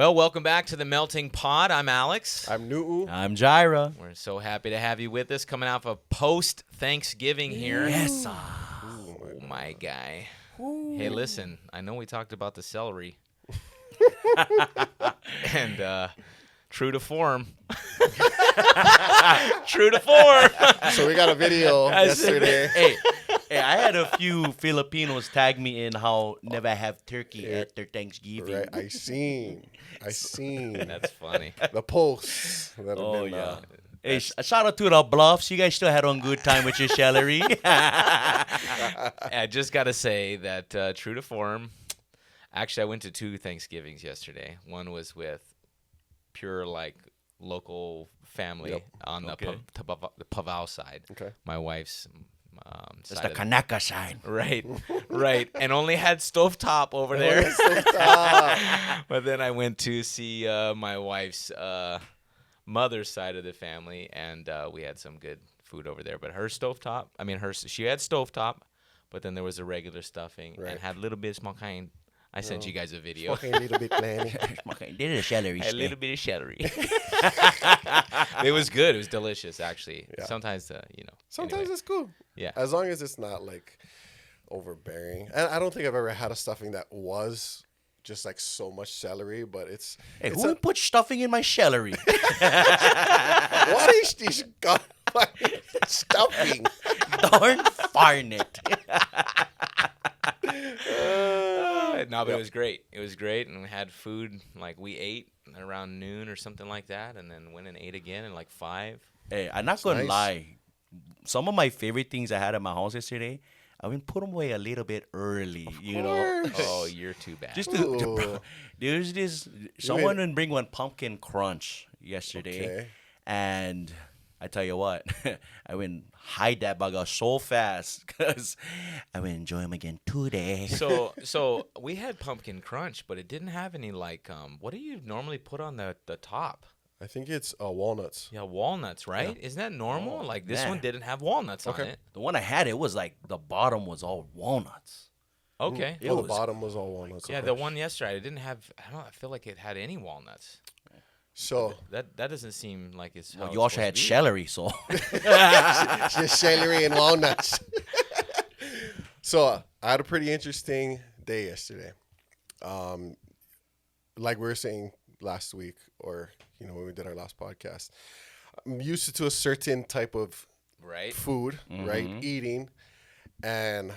Well, welcome back to the Melting Pot. I'm Alex. I'm Newton. I'm Jaira. We're so happy to have you with us coming off of post-Thanksgiving here. Yes. Oh, my guy. Hey, listen, I know we talked about the celery. And true to form. True to form. So we got a video yesterday. Hey, I had a few Filipinos tag me in how never have turkey at their Thanksgiving. Right, I seen That's funny. the posts that have Oh, been. yeah. Hey, shout out to the Bluffs. You guys still had on good time with your celery. I just got to say that true to form, actually, I went to 2 Thanksgivings yesterday. One was with pure, local family on the Pavao side. Okay. My wife's It's side the of Kanaka side. Right. And only had stovetop over there. But then I went to see my wife's mother's side of the family, and we had some good food over there. But her stovetop, she had stovetop, but then there was a regular stuffing and had a little bit of small kind. I sent you guys a video. Fucking a little bit planny. Did a celery. A little bit of celery. It was good. It was delicious, actually. Yeah. Sometimes, Sometimes anyway. it's cool. Yeah. As long as it's not overbearing. And I don't think I've ever had a stuffing that was just so much celery, but it's. Hey, it's who put stuffing in my celery? What is this stuffing? Darn farn it. No, but it was great. It was great, and we had food. We ate around noon or something like that, and then went and ate again at 5. Hey, I'm not going to nice. lie. Some of my favorite things I had at my house yesterday, I mean, put them away a little bit early, you know. course. Oh, you're too bad. Just Ooh. there's this someone didn't bring one pumpkin crunch yesterday, Okay. and I tell you what, I went hide that bugger so fast because I will enjoy them again today. So we had pumpkin crunch, but it didn't have any what do you normally put on the top? I think it's walnuts. Yeah, walnuts, right? Isn't that normal? Oh, This one man. didn't have walnuts on it. The one I had, it was the bottom was all walnuts. Okay. It Well, the was- bottom was all walnuts. Yeah, okay. the one yesterday, it didn't have. I feel like it had any walnuts. So, That doesn't seem like it's. How Well, it's you also supposed had to be. celery, so just celery and walnuts. So, I had a pretty interesting day yesterday. Like we were saying last week, or when we did our last podcast, I'm used to a certain type of Right. food, right? Eating, and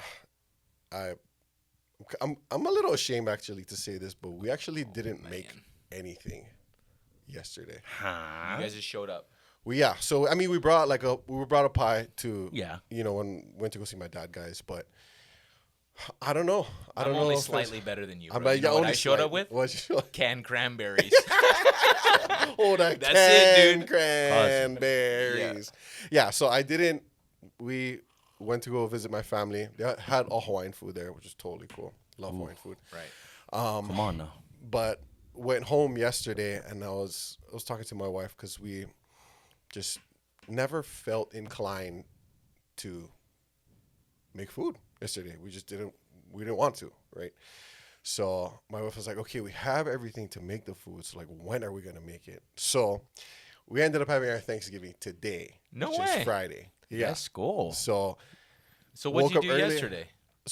I'm a little ashamed actually to say this, but we actually didn't make anything yesterday. You guys just showed up. So we brought we brought a pie to Yeah. when went to go see my dad, guys, but I don't know. I don't I'm know only if it's- slightly better than you. I'm Bro. like, You know yeah, what only I showed up slightly. with? What'd you show up? Canned cranberries. Oh, that That's it, dude. cranberries. Yeah, so I didn't. We went to go visit my family. They had all Hawaiian food there, which is totally cool. Love Hawaiian food. Right. come on now. But went home yesterday, and I was talking to my wife because we just never felt inclined to make food yesterday. We just didn't. We didn't want to, right? So my wife was like, "Okay, we have everything to make the food. So when are we gonna make it?" So we ended up having our Thanksgiving today, No which way. is Friday. Yeah. Let's go. So What did woke you up do early. yesterday?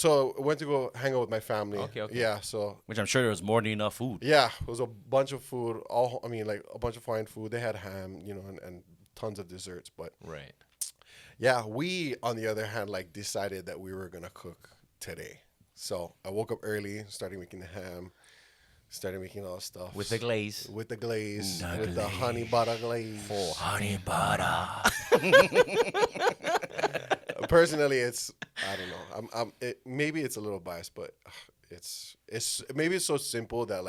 I went to go hang out with my family. Okay. Yeah. So Which I'm sure there was more than enough food. yeah, it was a bunch of food. A bunch of fine food. They had ham, and tons of desserts. But Right. yeah, we on the other hand decided that we were gonna cook today. So I woke up early, started making the ham, started making all the stuff With the glaze. with the glaze, The with the honey butter glaze. Oh, honey butter. Personally, it's I don't know. Maybe it's a little biased, but it's maybe it's so simple that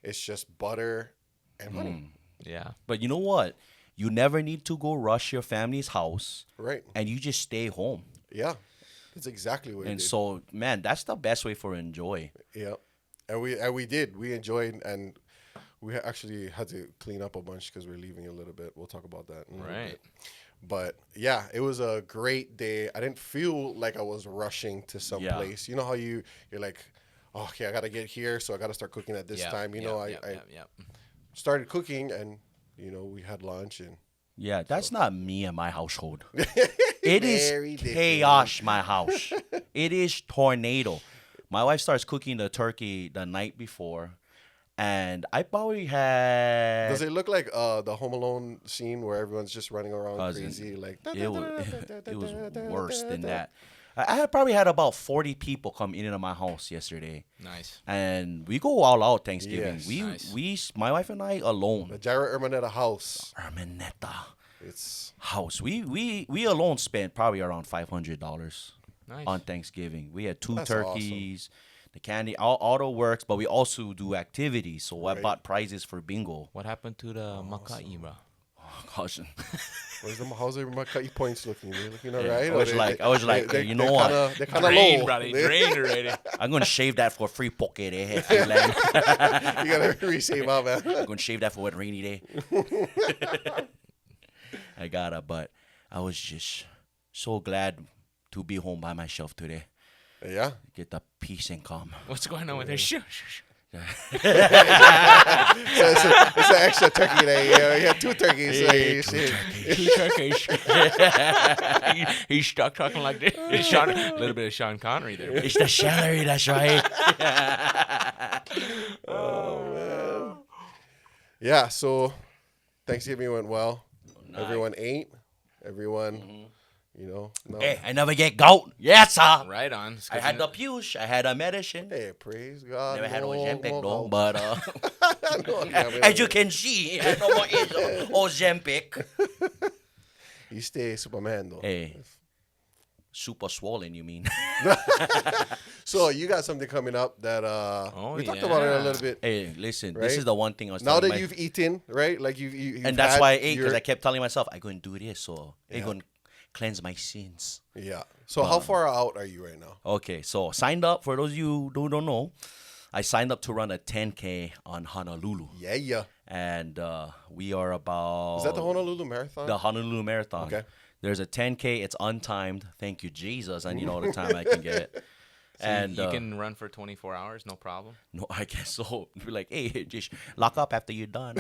it's just butter and honey, Yeah. But you know what? You never need to go rush your family's house, right? and you just stay home. Yeah, that's exactly what. And it did. so, man, that's the best way for enjoy. Yeah, and we did. We enjoyed, and we actually had to clean up a bunch because we're leaving a little bit. We'll talk about that in a little Right. bit. But yeah, it was a great day. I didn't feel like I was rushing to some Yeah. place. You know how you're like, okay, I got to get here, so I got to start cooking at this time. I yeah. started cooking, and we had lunch, and Yeah, that's not me and my household. It Very is different. chaos, my house. It is tornado. My wife starts cooking the turkey the night before, and I probably had. Does it look like the Home Alone scene where everyone's just running around Cousin, crazy? Like it was worse than that. I had probably had about 40 people come in and my house yesterday, Nice. and we go all out Thanksgiving. Yes. We my wife and I alone. The Jared Ermanetta house. Hermanetta It's house. We alone spent probably around $500 Nice. on Thanksgiving. We had 2 That's turkeys, the candy, all the works, but we also do activities. So I Right. bought prizes for bingo. What happened to the makai, bro? Oh, gosh. how's my cut points looking? They looking all Yeah, right? I was like, you know what? They're kind of Drained, low. bro. They drained already. I'm gonna shave that for free poke day. Finland. You gotta resave out, man. I'm gonna shave that for one rainy day. I gotta, but I was just so glad to be home by myself today. Yeah. Get the peace and calm. What's going on with there? Shh, shh, shh. So it's an extra turkey day. You had 2 turkeys. Two turkeys. He's stuck talking like this. A little bit of Sean Connery there. It's the celery, that's right. Yeah. So Thanksgiving went well. Nice. Everyone ate. Everyone, no. Hey, I never get gout. Yes, sir. Right on. It's I good had to the know. push. I had a medicine. Hey, praise God. Never had Ozempic more though, gout. but as you can see, I had no more Ozempic. You stay Superman though. Hey, super swollen, you mean? So you got something coming up that we talked about it a little bit. Hey, listen, Right? this is the one thing I was Now telling that my- you've eaten, right? Like you've and that's had why I ate, because your- I kept telling myself, I'm going to do this, so I'm Yeah. going to cleanse my sins. Yeah. So how far out are you right now? Okay, so signed up, for those of you who don't know, I signed up to run a 10K on Honolulu. Yeah. And we are about... Is that the Honolulu Marathon? The Honolulu Marathon. Okay. There's a 10K. It's untimed. Thank you, Jesus. I need all the time I can get. So And you can run for 24 hours, no problem. no, I guess so. We're like, hey, just lock up after you're done.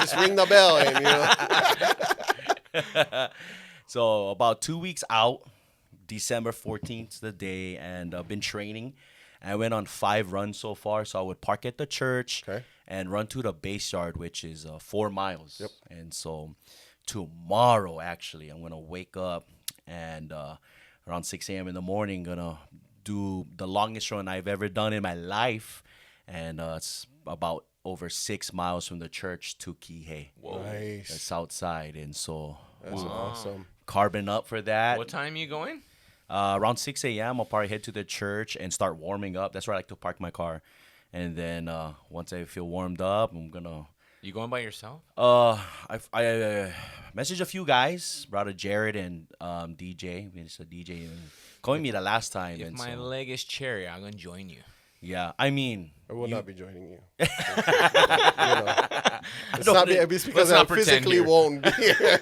Just ring the bell and So about 2 weeks out, December 14th is the day, and I've been training. I went on 5 runs so far. So I would park at the church Okay. and run to the base yard, which is 4 miles. Yep. And so tomorrow, actually, I'm going to wake up and around 6 a.m. in the morning, going to do the longest run I've ever done in my life. And it's about over 6 miles from the church to Kihei. Whoa. Nice. That's outside. And so That's awesome. carbon up for that. What time you going? Around 6 a.m., I'll probably head to the church and start warming up. That's where I like to park my car. And then once I feel warmed up, I'm going to... You going by yourself? I messaged a few guys, brother Jared and DJ. It's a DJ calling me the last time. If and my so, leg is cherry, I'm gonna join you. yeah, I mean, I will not be joining you. It's because let's I not pretend physically here. won't be here.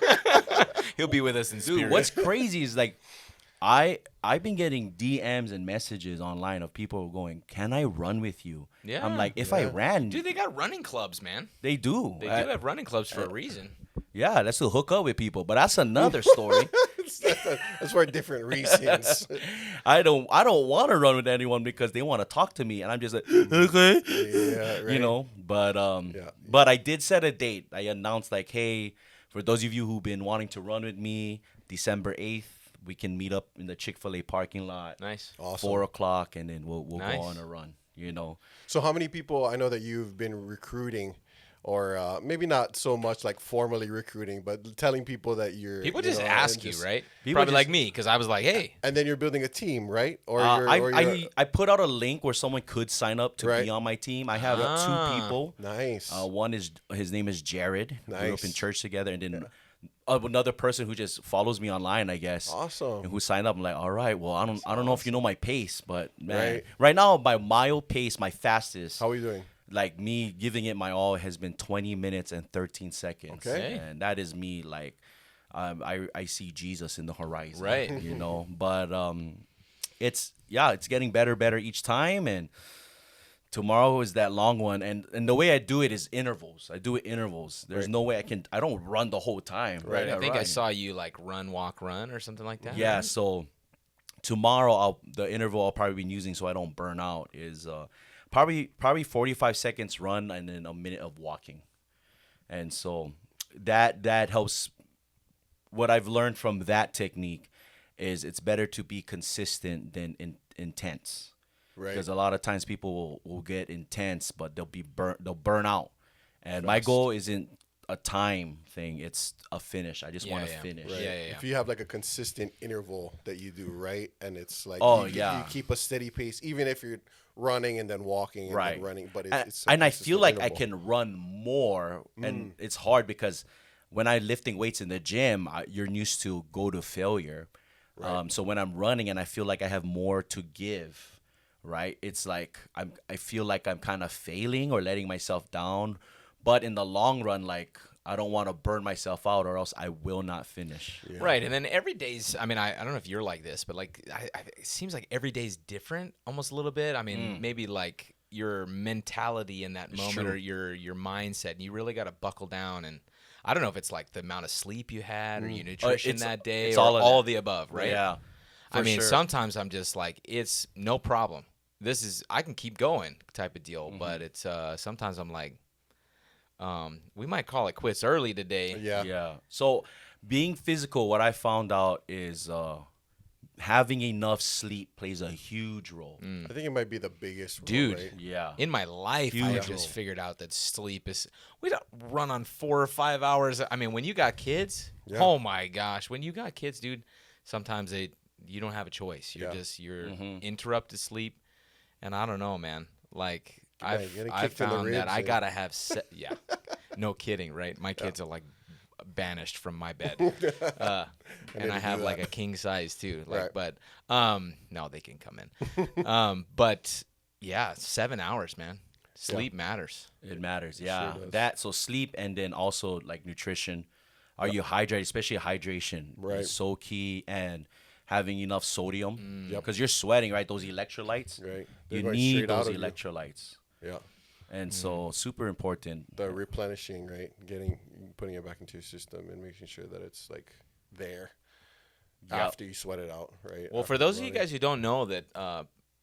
He'll be with us in spirit. dude, what's crazy is like, I've been getting DMs and messages online of people going, "Can I run with you?" Yeah. I'm like, if I ran, Dude, they got running clubs, man. they do. They do have running clubs for a reason. Yeah, that's to hook up with people, but that's another story. That's for different reasons. I don't want to run with anyone because they want to talk to me, and I'm just like, okay, Yeah, right. you know. But Yeah. but I did set a date. I announced like, hey, for those of you who've been wanting to run with me, December 8th, we can meet up in the Chick-fil-A parking lot. Nice. Awesome. 4:00, and then we'll Nice. go on a run. You know. So how many people, I know that you've been recruiting, or maybe not so much like formally recruiting, but telling people that you're... People you just know, ask and you, just- right? People Probably just- like me, because I was like, hey. And then you're building a team, right? Or I put out a link where someone could sign up to Right. be on my team. I have Ah. 2 people. Nice. One is his name is Jared. We grew up in Nice. church together, and then another person who just follows me online, I guess. Awesome. And who signed up. I'm like, all right, well, I don't know if you know my pace, but man, Right. right now my mile pace, my fastest, How are you doing? like me giving it my all, has been 20 minutes and 13 seconds. Okay. And that is me like, I see Jesus in the horizon. Right. You know, but it's getting better each time. And tomorrow is that long one. And the way I do it is intervals. I do it intervals. There's no way I don't run the whole time. Right. I think I run. saw you like run, walk, run or something like that. Yeah. Right? So tomorrow, the interval I'll probably be using so I don't burn out is probably 45 seconds run and then a minute of walking. And so that helps. What I've learned from that technique is it's better to be consistent than intense. Right. Because a lot of times people will get intense, but they'll burn out. And my Fast. goal isn't a time thing; it's a finish. I just want to finish. Right. Yeah. If you have like a consistent interval that you do right, and it's like you keep a steady pace, even if you're running and then walking and then running. But it's and I feel like interval. I can run more, and it's hard because when I'm lifting weights in the gym, you're used to go to failure. Right. So when I'm running and I feel like I have more to give, right? It's like I feel like I'm kind of failing or letting myself down. But in the long run, like I don't want to burn myself out or else I will not finish. Yeah. Right. And then every day's, I mean, I don't know if you're like this, but like it seems like every day's different almost a little bit. I mean, maybe like your mentality in that moment or your mindset, and you really got to buckle down. And I don't know if it's like the amount of sleep you had or your nutrition that day it's or all of the above, right? Yeah. I mean, sometimes I'm just like, it's no problem. I can keep going type of deal. But it's sometimes I'm like, we might call it quits early today. Yeah. So being physical, what I found out is having enough sleep plays a huge role. I think it might be the biggest role, Dude. right? Yeah. In my life, I just figured out that sleep is. We don't run on 4 or 5 hours. I mean, when you got kids, oh my gosh, when you got kids, dude, sometimes you don't have a choice. You're interrupted sleep, and I don't know, man. Like I've found that I gotta have no kidding, right? My kids are like banished from my bed, and I have like a king size too. Like, but no, they can come in. But yeah, 7 hours, man. Sleep matters. It matters. Yeah, sure that so sleep and then also like nutrition. Are you hydrated? Especially hydration is so key, and having enough sodium because you're sweating, right? Those electrolytes, Right. You need those electrolytes. Yeah. And so super important. The replenishing, right? Putting it back into your system and making sure that it's like there after you sweat it out, right? Well, for those of you guys who don't know that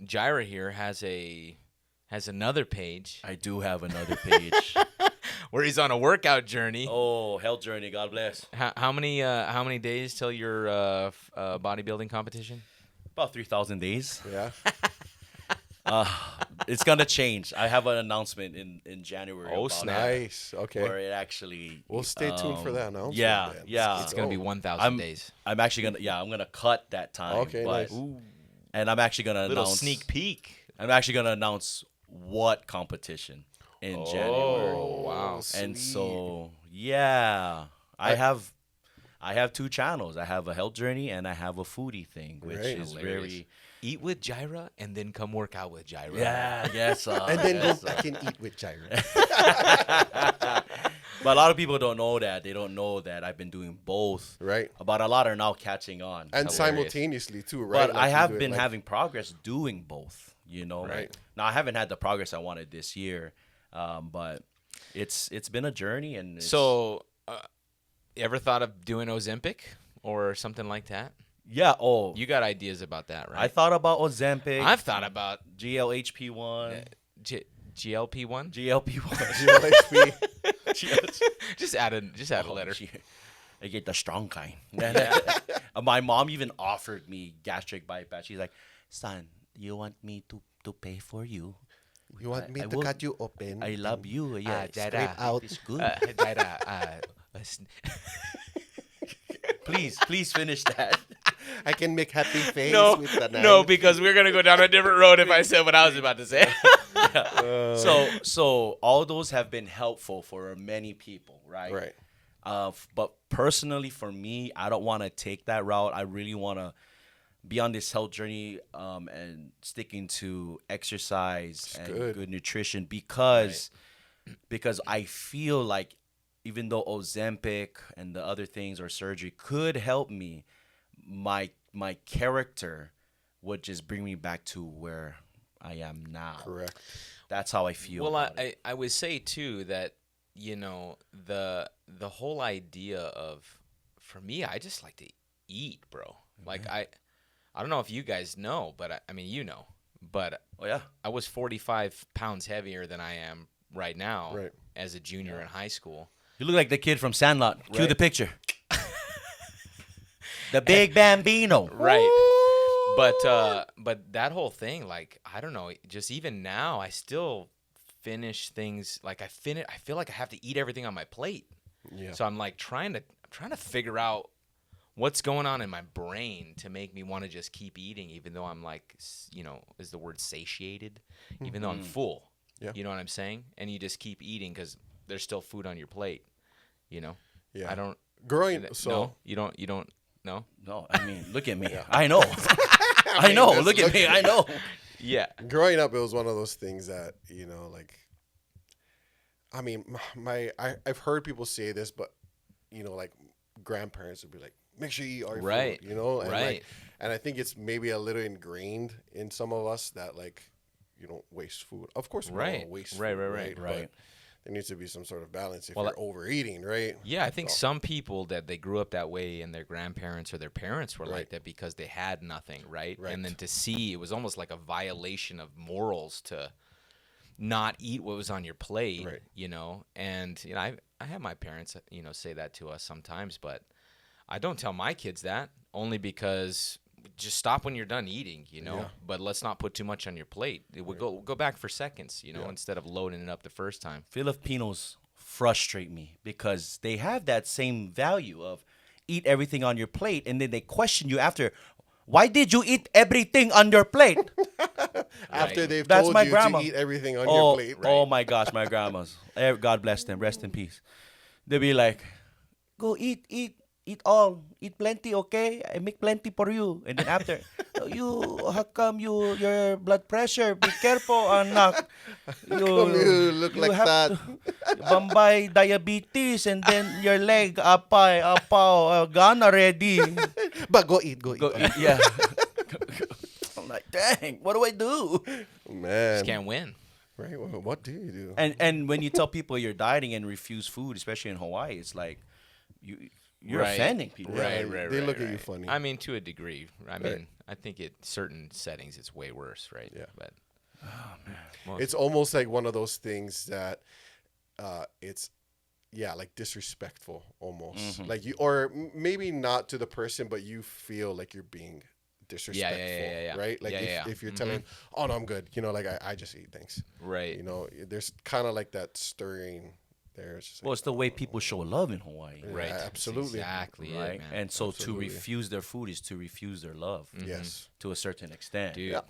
Jaira here has another page. I do have another page. Where he's on a workout journey. Oh, health journey. God bless. How many days till your bodybuilding competition? About 3,000 days. Yeah. It's gonna change. I have an announcement in January. Oh, about nice. Okay. Where it actually. We'll stay tuned for that announcement. Yeah, then. yeah. It's gonna be 1,000 days. I'm actually gonna. Yeah, I'm gonna cut that time. Okay, nice. And I'm actually gonna Little announce. sneak peek. I'm actually gonna announce what competition in January. Oh, wow. And Sweet. so I have 2 channels. I have a health journey and I have a foodie thing, which Right. is Hilarious. very. Eat with Jaira and then come work out with Jaira. Yeah, yes. And then yes, go back and eat with Jaira. But a lot of people don't know that. They don't know that I've been doing both. Right. But a lot are now catching on. And Hilarious. simultaneously too, right? But Like I you have do it been like- having progress doing both, you know. Right. Now I haven't had the progress I wanted this year, but it's been a journey. And So, you ever thought of doing Ozempic or something like that? yeah. Oh, You got ideas about that, right? I thought about Ozempic. I've thought about GLHP1, GLP-1. GLP1. GLHP. Just add a letter. I get the strong kind. My mom even offered me gastric bypass. She's like, "Son, you want me to pay for you? You want me I to will- cut you open? I love you. Yeah, Dada. Scrape out. it's good. Jaira, Please finish that." I can make happy face with the knife. no, because we're gonna go down a different road if I said what I was about to say. So all those have been helpful for many people, right? Right. But personally, for me, I don't want to take that route. I really want to be on this health journey and sticking to exercise and good nutrition because I feel like even though Ozempic and the other things or surgery could help me, my character would just bring me back to where I am now. Correct. That's how I feel. Well, about it. I would say too that the whole idea of, for me, I just like to eat, bro. Like I don't know if you guys know, but I mean, but Oh yeah. I was 45 pounds heavier than I am right now Right. as a junior in high school. You look like the kid from Sandlot. Cue Right. the picture. The big bambino. Right. But that whole thing, like, I don't know, just even now, I still finish things like I feel like I have to eat everything on my plate. Yeah. So I'm like trying to figure out what's going on in my brain to make me want to just keep eating, even though I'm like, is the word satiated, even though I'm full. Yeah. You know what I'm saying? And you just keep eating because there's still food on your plate. Yeah. I don't. So you don't. No. No, I mean, look at me. I know. I know. Look at me. I know. Yeah. growing up, it was one of those things that like. I mean, I've heard people say this, but like grandparents would be like, make sure you eat all your Right. food, and Right. and I think it's maybe a little ingrained in some of us that like you don't waste food. Of course, we don't Right. wanna waste Right, food, right. But there needs to be some sort of balance if Well, you're overeating, right? Yeah, I think So- some people that they grew up that way and their grandparents or their parents were like Right. that because they had nothing, right? Right. And then to see, it was almost like a violation of morals to not eat what was on your plate, Right. And I have my parents, say that to us sometimes, but I don't tell my kids that, only because just stop when you're done eating, Yeah. but let's not put too much on your plate. It would go back for seconds, instead of loading it up the first time. Filipinos frustrate me because they have that same value of eat everything on your plate, and then they question you after, why did you eat everything on your plate? After Right. they've That's told my you grandma. to eat everything on oh, your plate. oh my gosh, my grandmas. God bless them. Rest in peace. They'll be like, go eat all. Eat plenty, okay? I make plenty for you. And then after, how come your blood pressure? Be careful, anak. You look like have that. Bombay diabetes, and then your leg, apaw, gone already. But go eat. Go eat, yeah. I'm like, dang, what do I do? Man. Just can't win. Right? Well, what do you do? And when you tell people you're dieting and refuse food, especially in Hawaii, it's like you're Right. offending people. Yeah, Right. they right, look at you right. funny. I mean, to a degree. I Right. mean, I think in certain settings it's way worse, right? Yeah. But It's almost like one of those things that it's like disrespectful almost. Mm-hmm. Like or maybe not to the person, but you feel like you're being disrespectful, yeah. right? Like Yeah, yeah. if you're telling, oh no, I'm good, like I just eat things, right. there's kind of like that stirring there. It's just Well, it's the way people show love in Hawaii. Right. Yeah, absolutely. That's exactly Right. it, man. And so Absolutely. to refuse their food is to refuse their love Yes. to a certain extent. Dude. Yeah.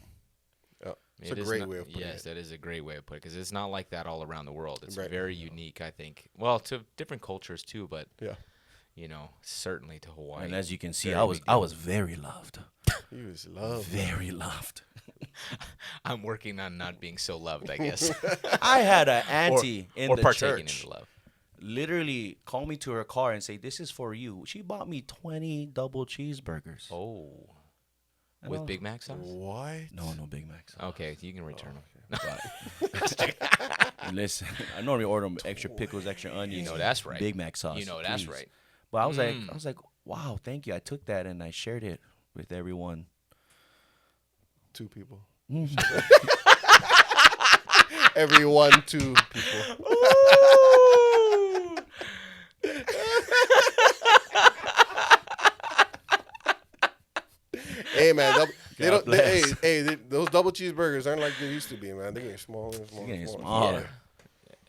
It's it a is great not- way of putting yes, it. that is a great way of putting it, because it's not like that all around the world. It's Right. very unique, I think. Well, to different cultures too, but Yeah. certainly to Hawaii. And as you can see, Very big I deal. was very loved. He was love. Very loved. I'm working on not being so loved, I guess. I had an auntie in or the partaking church in the love. literally call me to her car and say, "This is for you." She bought me 20 double cheeseburgers. Oh, And with I was- Big Mac sauce? What? No Big Macs. Okay, you can return them. Listen, I normally order them extra pickles, extra onions. You know that's right. Big Mac sauce. You know that's please. right. But I was like, wow, thank you. I took that and I shared it with everyone. 2 people. Mm-hmm. Everyone 2 people. Hey man, they don't. bless. Those double cheeseburgers aren't like they used to be, man. They're getting smaller and smaller. They're getting and smaller.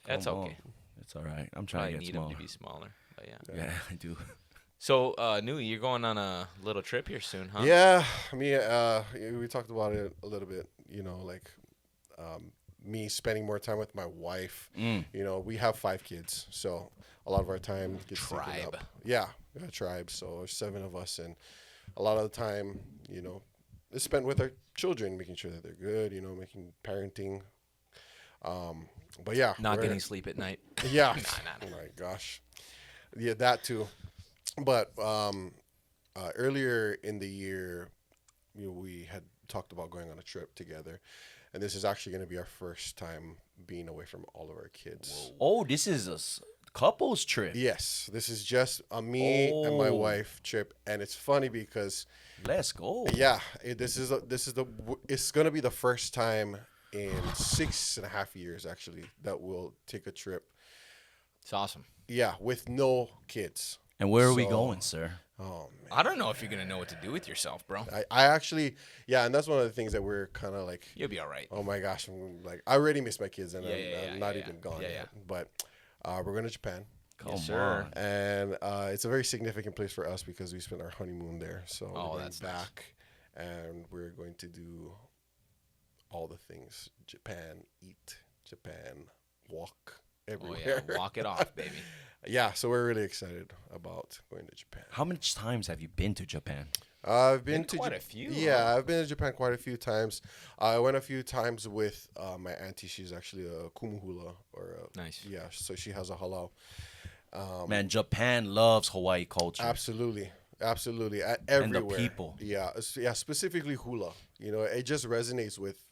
That's Come okay. on. It's all right. I'm Probably trying to need get them smaller. to be smaller. But yeah. Yeah, I do. So, Nui, you're going on a little trip here soon, huh? Yeah, we talked about it a little bit. Like me spending more time with my wife. We have 5 kids, so a lot of our time gets taken Tribe. up. Yeah, we got a tribe. So there's 7 of us, and a lot of the time, is spent with our children, making sure that they're good. Making parenting. But yeah, Not we're- getting sleep at night. Yeah. Nah. Oh my gosh. Yeah, that too. But earlier in the year, we had talked about going on a trip together, and this is actually going to be our first time being away from all of our kids. Oh, this is a couples trip. Yes, this is just a me and my Oh. wife trip, and it's funny because Let's go. yeah, it's going to be the first time in 6.5 years actually that we'll take a trip. It's awesome. Yeah, with no kids. And where are we So- going, sir? Oh man. I don't know if you're gonna know what to do with yourself, bro. I actually, yeah, and that's one of the things that we're kind of like, You'll be all right. oh my gosh, I already miss my kids, and Yeah, I'm not yeah. even gone Yeah, yet. But we're going to Japan, Come Yes, sir. on. and it's a very significant place for us because we spent our honeymoon there. So we're going that's nice. back, and we're going to do all the things: Japan, eat, Japan, walk Oh everywhere. yeah, walk it off, baby. Yeah, so we're really excited about going to Japan. How many times have you been to Japan? I've been to quite a few, Yeah, huh? I've been to Japan quite a few times. I went a few times with my auntie. She's actually a kumuhula, Nice. Yeah, so she has a halal. Man, Japan loves Hawaii culture. Absolutely, And the everywhere. people. Yeah, specifically hula. It just resonates with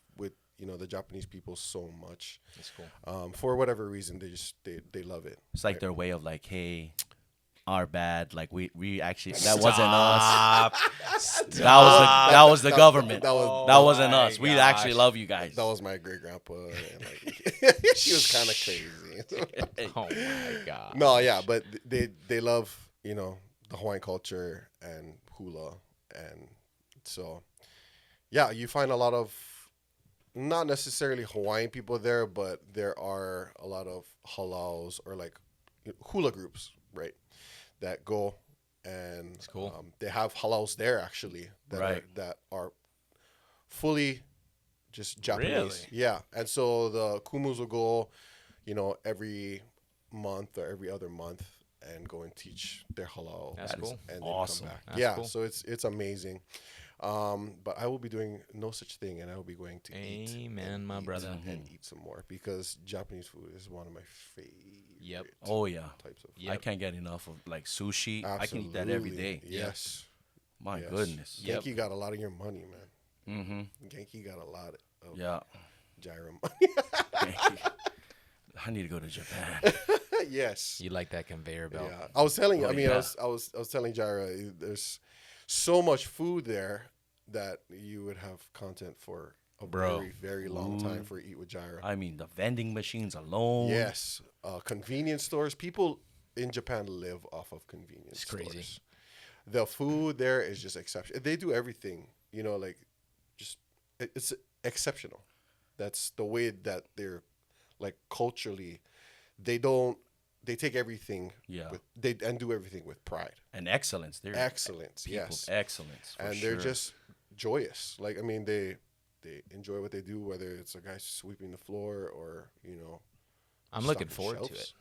the Japanese people so much. That's cool. For whatever reason, they love it. It's like their way of like, hey, our bad. Like we actually that wasn't us. That was the government. that was- That wasn't my us. We gosh. actually love you guys. That was my great grandpa. She was kind of crazy. Oh my god. No, yeah, but they love the Hawaiian culture and hula, and so yeah, you find a lot of not necessarily Hawaiian people there, but there are a lot of halals or like hula groups, right? That go and That's cool. they have halals there actually Right. that are fully just Japanese. Really? Yeah, and so the kumus will go, every month or every other month and go and teach their halal. That's cool. And then Awesome. come back. That's yeah, cool. so it's amazing. But I will be doing no such thing, and I will be going to eat. Amen, and my eat brother. and eat some more because Japanese food is one of my favorite. Yep. Oh yeah. Types of food. Yep. I can't get enough of like sushi. I can eat that every day. Absolutely. Yes. My Yes. goodness. Yep. Genki got a lot of your money, man. Mm-hmm. Genki got a lot of Yeah. gyro money. I need to go to Japan. Yes. You like that conveyor belt? Yeah. I was telling you. Oh, I mean, yeah. I was telling Jaira, there's so much food there that you would have content for a Bro. very, very long time for Eat with Jaira. I mean, the vending machines alone. Yes. Convenience stores. People in Japan live off of convenience It's crazy. stores. The food there is just exceptional. They do everything, it's exceptional. That's the way that they're like culturally. They take everything Yeah. and do everything with pride. And excellence. They're Excellence, people, yes. excellence. For And sure. they're just joyous. Like, I mean, they enjoy what they do, whether it's a guy sweeping the floor or, I'm looking stocking forward to shelves. it.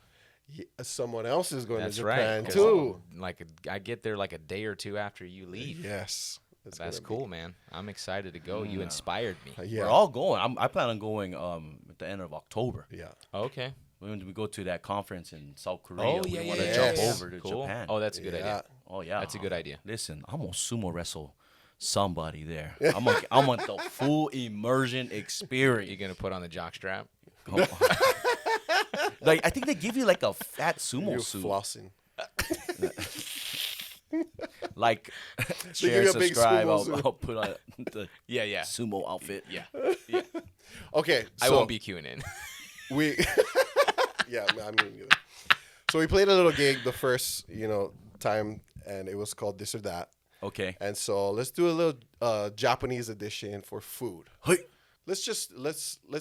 Yeah, someone else is going That's to right. Japan 'cause, too. Like I get there like a day or two after you leave. Yes. That's gonna be- cool, man. I'm excited to go. You Yeah. inspired me. Yeah. We're all going. I plan on going at the end of October. Yeah. Okay. When we go to that conference in South Korea, Oh, we yeah, want to yeah, jump yeah. over to Cool. Japan. Oh, that's a good Yeah. idea. Oh yeah, That's a good idea. Listen, I'm gonna sumo wrestle somebody there. I want the full immersion You're experience. gonna put on the jock strap. Come on. Like I think they give you like a fat sumo You're suit. flossing. Like give share, you a big subscribe. sumo suit. I'll put on the Yeah. sumo outfit. Yeah. Okay. I so won't be queuing in. We. Yeah, I mean. So we played a little gig the first, time, and it was called This or That. Okay. And so let's do a little Japanese edition for food. Hey. Let's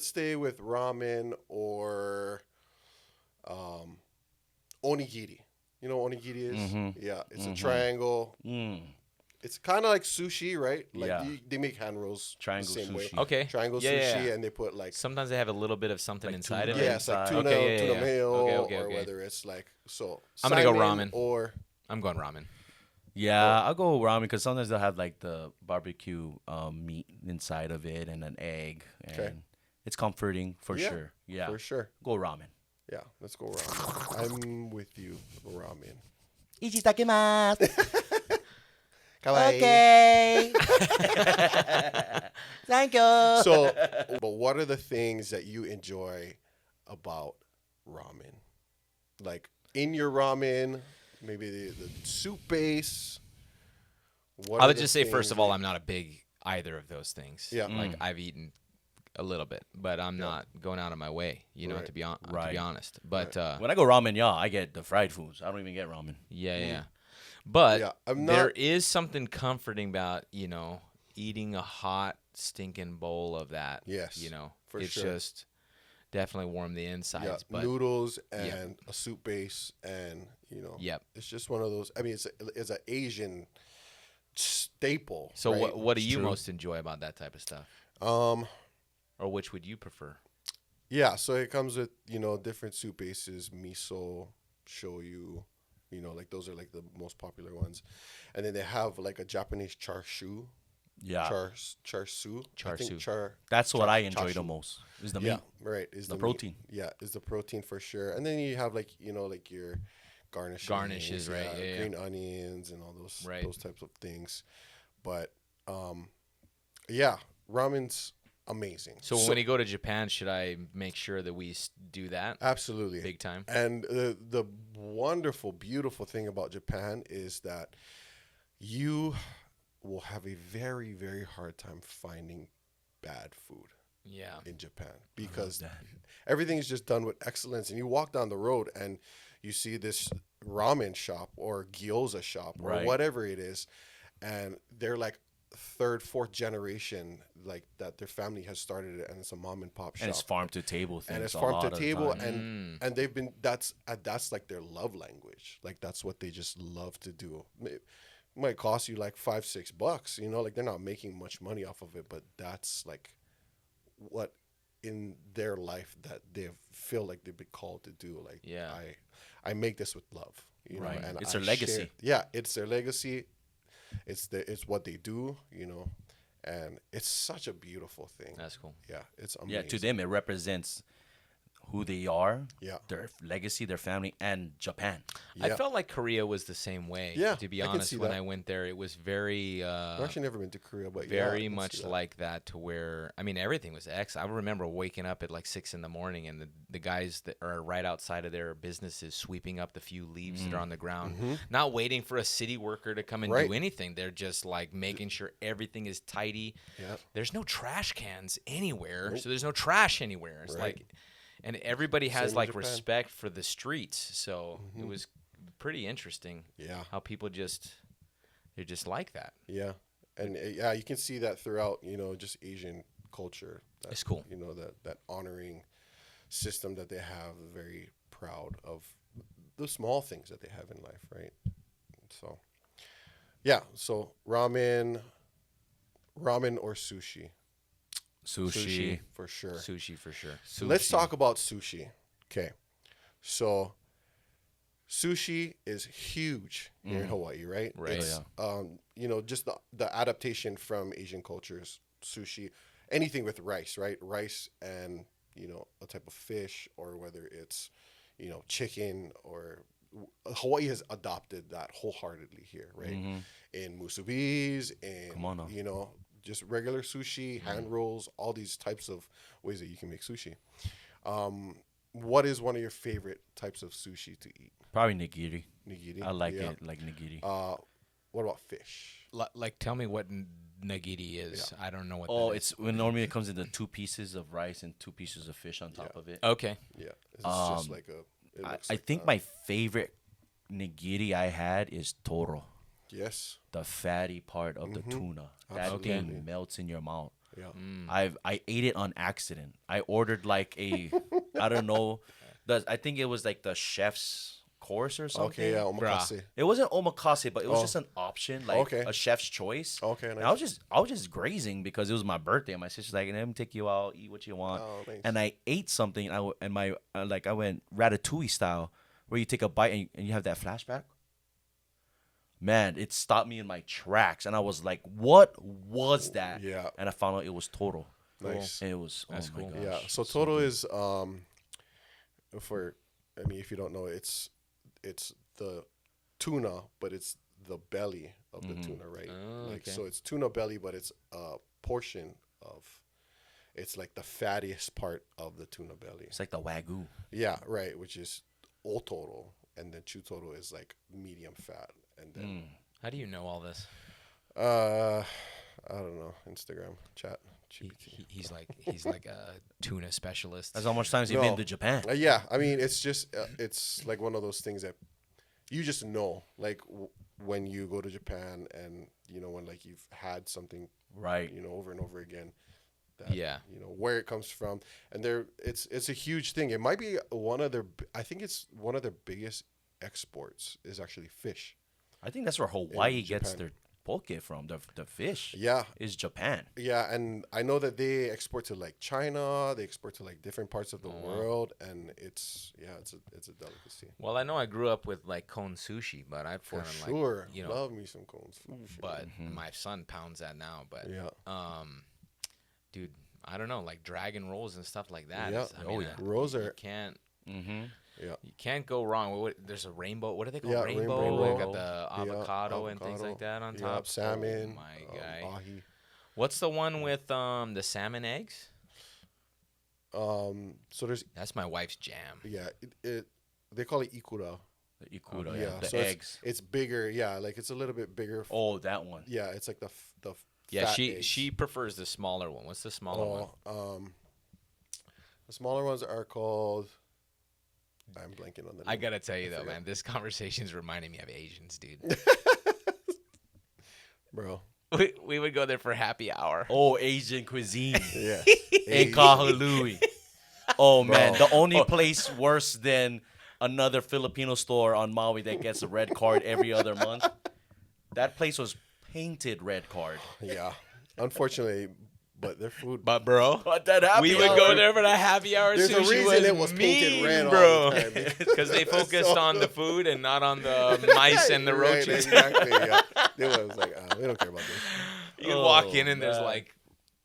stay with ramen or onigiri. You know what onigiri is? Mhm. Yeah, it's a triangle. Mm. It's kind of like sushi, right? Like Yeah. they make hand rolls Triangle the same way. sushi. Okay. Triangle Yeah, yeah, sushi, yeah. and they put like Sometimes they have a little bit of something Like inside tuna. of it. yeah, it's like inside. tuna, Okay, yeah, tuna yeah. mayo, Okay, or okay. whether it's like so. I'm gonna go salmon ramen. or I'm going ramen. Yeah, I'll go ramen because sometimes they'll have like the barbecue meat inside of it and an egg, and Okay. it's comforting for Yeah, sure. Yeah, for sure. go ramen. Yeah, let's go ramen. I'm with you, ramen. Ichitakimasu. Kawaii. Okay. Thank you. So, but what are the things that you enjoy about ramen? Like in your ramen, maybe the soup base. What I are would the just say, first things of all, that- I'm not a big either of those things. Yeah. Like I've eaten a little bit, but I'm not going out of my way, Right. to be to Right. be honest. But When I go ramen, yeah, I get the fried foods. I don't even get ramen. yeah. But Yeah, I'm there not- is something comforting about, eating a hot stinking bowl of that. Yes, for it's sure. just definitely warm the insides. Yeah, But noodles and a soup base, and Yep. it's just one of those. I mean, it's an Asian staple. so right? what do It's you true. most enjoy about that type of stuff? Or which would you prefer? Yeah, so it comes with different soup bases, miso, shoyu, like those are like the most popular ones, and then they have like a Japanese char siu, Yeah. char siu, Char siu. That's what I enjoy chashu. the most. Is the meat. Yeah, right. Is The meat. protein. Yeah, is the protein for sure. And then you have like like your Garnishes, right, yeah. green onions and all those Right. those types of things. But yeah, ramen's amazing. So when you go to Japan, should I make sure that we do that Absolutely. big time? And the wonderful, beautiful thing about Japan is that you will have a very, very hard time finding bad food Yeah. in Japan because everything is just done with excellence. And you walk down the road and you see this ramen shop or gyoza shop or Right. whatever it is, and they're like third, fourth generation, like that their family has started it, and it's a mom and pop shop. And it's farm to table things. And it's a farm lot to of the table, time. and they've been that's like their love language. Like that's what they just love to do. It might cost you like $5-6, like they're not making much money off of it, but that's like what in their life that they feel like they've been called to do. Like Yeah. I make this with love, Right. and It's I their legacy. share- Yeah, it's their legacy. It's what they do, and it's such a beautiful thing. That's cool. Yeah, it's amazing. Yeah, to them it represents who they are, Yeah. their legacy, their family, and Japan. I Yeah. felt like Korea was the same way. Yeah, To be I can honest, see when that. I went there, it was very, I've actually never been to Korea, but yeah, I very can see much that. like that. To where, I mean, everything was I remember waking up at like 6 a.m. and the guys that are right outside of their businesses sweeping up the few leaves that are on the ground, not waiting for a city worker to come and Right. do anything. They're just like making sure everything is tidy. Yeah. There's no trash cans anywhere, so there's no trash anywhere. It's Right. like, and everybody has Same in like Japan. respect for the streets. So it was pretty interesting Yeah. how people they're just like that. Yeah, and yeah, you can see that throughout, just Asian culture. That, It's cool. That honoring system that they have. Very proud of the small things that they have in life, right? So, yeah. So ramen or sushi. Sushi. For sure. Sushi for sure. So let's Sushi. talk about sushi. Okay. So sushi is huge here in Hawaii, right? Right. It's, just the adaptation from Asian cultures, sushi, anything with rice, right? Rice and, a type of fish, or whether it's, chicken, or Hawaii has adopted that wholeheartedly here, right? In musubis, Come on now. in, just regular sushi, hand rolls, all these types of ways that you can make sushi. What is one of your favorite types of sushi to eat? Probably nigiri. Nigiri. I like Yeah. it, like nigiri. What about fish? Like, tell me what nagiri is. I don't know what. Oh, that it's when normally it comes in the 2 pieces of rice and 2 pieces of fish on top of it. is. Okay. Yeah, it's just like a. It I, looks I like think my favorite nigiri I had is toro, yes. the fatty part of the tuna. That Absolutely. thing melts in your mouth. Yeah. I ate it on accident. I ordered like a I don't know, I think it was like the chef's course or something. Okay. Yeah. Omakase. It wasn't omakase, but it was just an option, like Okay. a chef's choice. Okay, And nice. I was just grazing because it was my birthday. And my sister's like, "Let me take you out, eat what you want." Oh, nice. And I ate something. I went ratatouille style, where you take a bite and you have that flashback. Man, it stopped me in my tracks, and I was like, "What was that?" Yeah. And I found out it was toro. Nice. And it was That's oh my cool. gosh. Yeah. So Toto is if you don't know, it's the tuna, but it's the belly of the tuna, right? Oh, Like okay. so, it's tuna belly, but it's a portion of. It's like the fattiest part of the tuna belly. It's like the Wagyu. Yeah, right. Which is otoro, and then chutoro is like medium fat, and then How do you know all this? I don't know, Instagram chat. GPT. He's like a tuna specialist. That's how much times you've No. been to Japan. Yeah, I mean, it's just it's like one of those things that you just know, like when you go to Japan, and you know when like you've had something, Right. you know, over and over again. That, Yeah. you know where it comes from, and it's a huge thing. It might be I think it's one of their biggest exports is actually fish. I think that's where Hawaii gets Japan. their poke from. The fish Yeah, is Japan. yeah, and I know that they export to like China, they export to like different parts of the wow. world, and it's a delicacy Well, I know I grew up with like cone sushi, but I've for kind of sure. like, you know, Love me some cones. Sushi. but my son pounds that now. But yeah, dude, I don't know, like dragon rolls and stuff like that. Yeah. I mean, Rolls you are can't yeah. you can't go wrong. There's a rainbow. What are they called? Yeah, rainbow. rainbow They got roll. the Yeah, avocado and things like that on Yeah, top. salmon, Oh, my guy. ahi. What's the one with the salmon eggs? So there's That's my wife's jam. they call it ikura. The ikura, Yeah, the so eggs. It's bigger. Yeah, like it's a little bit bigger. Oh, that one. Yeah, it's like the Yeah, fat she eggs. she prefers the smaller one. What's the smaller one? The smaller ones are called. I'm blanking on the name. I gotta tell you though, forgot. man, this conversation's reminding me of Asians, dude. Bro. we would go there for happy hour. Oh, Asian cuisine Yeah. in Kahului. Oh man, Bro. the only place worse than another Filipino store on Maui that gets a red card every other month. That place was painted red card. Yeah. Unfortunately, but their food. But bro, But that happy we would hour- go there for the happy hour. There's a sushi reason it was painted mean, red all bro. the time. Because they focused on the food and not on the mice and the Right, roaches. exactly. Yeah. They was like, we don't care about this. You walk Oh, in and there's man. like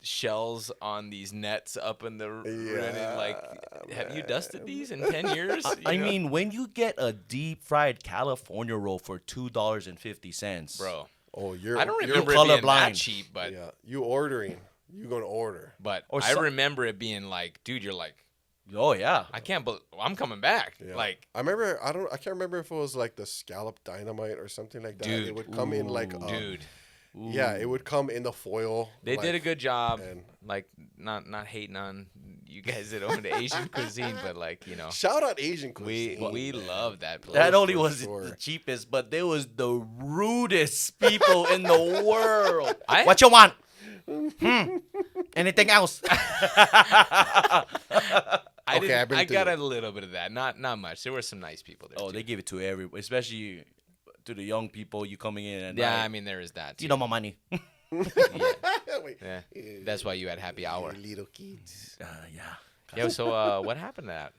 shells on these nets up in the running. Like, have you dusted these in 10 years? I You know? mean, when you get a deep fried California roll for $2.50, bro, Oh, you're. I don't you're remember it being that colorblind. cheap, but Yeah, you ordering. You gonna order? but Or I so- remember it being like, dude, you're like, Oh yeah, I can't believe I'm coming back. Yeah. Like, I remember. I can't remember if it was like the scallop dynamite or something like that. Dude. It would come in like. dude, Yeah, it would come in the foil. they did a like- good job. and- Like, not hating on you guys that own the Asian cuisine, but like, you know, Shout out Asian cuisine. we man. love that place. that only for was sure. the cheapest, but they was the rudest people in the world. I- What you want? Anything else? I been I through got it. a little bit of that. Not much. There were some nice people there. Oh, too. they give it to everyone, especially to the young people. You coming in at Yeah, night. I mean there is that. Too. You know my money. Wait. Yeah. That's why you had happy hour. Little kids. Yeah. Yeah. So what happened to that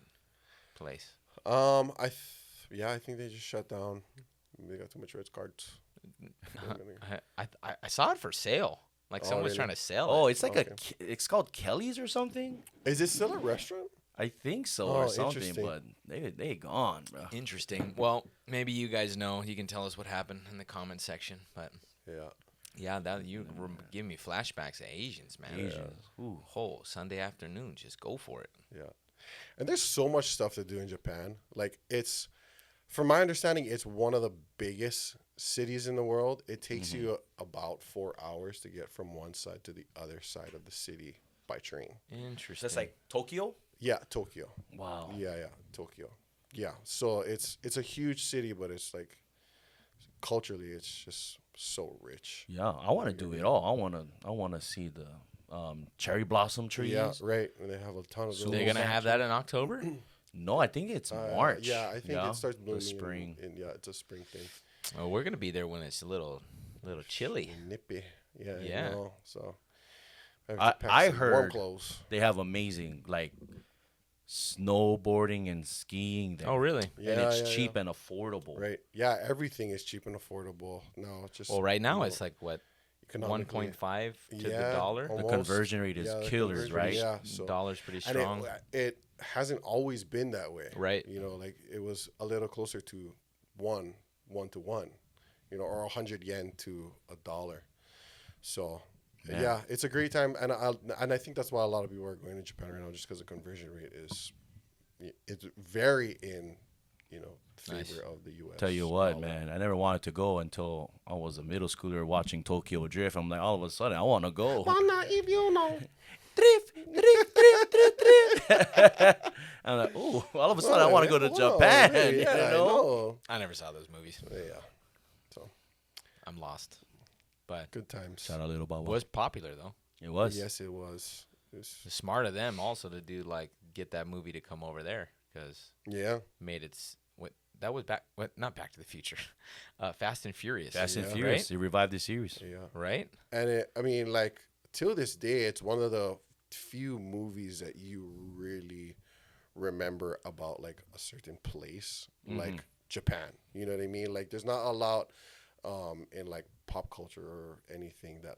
place? I think they just shut down. They got too much red cards. I saw it for sale. Like Oh, someone was really? trying to sell Oh, it. it's like it's called Kelly's or something. Is it still a restaurant? I think so Oh, or something, interesting. but they gone, bro. Interesting. Well, maybe you guys know. You can tell us what happened in the comment section. But Yeah. yeah, that you were giving me flashbacks of Asians, man. Asians. Ooh. Whole Sunday afternoon, just go for it. Yeah. And there's so much stuff to do in Japan. Like it's, from my understanding, it's one of the biggest cities in the world. It takes you about 4 hours to get from one side to the other side of the city by train. Interesting. That's like Tokyo. Yeah, Tokyo. Wow. Yeah, Tokyo. Yeah. So it's a huge city, but it's like culturally it's just so rich. Yeah, I want to do it all. I want to see the cherry blossom trees. Yeah, right. And they have a ton of So those. They're gonna have that in October. No, I think it's March. Yeah, I think it starts blooming the spring. yeah, it's a spring thing. Oh, we're gonna be there when it's a little chilly. Nippy. Yeah. Yeah. You know, so have to I- pack I some warm heard- clothes. They have amazing like snowboarding and skiing there. Oh, really? Yeah, and it's yeah, cheap and affordable. Right. Yeah, everything is cheap and affordable. No, it's just Well, right now you know, it's like what economically- 1.5 to the Yeah, dollar. The almost. conversion rate is Yeah, the killers, conversion right? rate, yeah. So, Dollar's pretty and strong. it hasn't always been that way. Right. You know, like it was a little closer to one to one. or 100 yen to $1. So, Man. yeah, it's a great time, and I think that's why a lot of people are going to Japan right now, just because the conversion rate it's very in, favor Nice. of the U.S. Tell you what, dollar. man, I never wanted to go until I was a middle schooler watching Tokyo Drift. I'm like, all of a sudden, I want to go. If you know. Drift, drift, drift, drift, drift. I'm like, ooh, all of a sudden, I want to go to Japan. Hey, you yeah, I know? know. I never saw those movies. Yeah, so I'm lost. But good times. Shout out, little it Baba. was popular though. It was. Yes, it was. It's smart of them also to do get that movie to come over there because Yeah. made its that was not Back to the Future, Fast and Furious. Fast and Yeah. Furious. Right? They revived the series. Yeah. Right? And till this day, it's one of the few movies that you really remember about like a certain place, like Japan. You know what I mean? Like, there's not a lot in like pop culture or anything that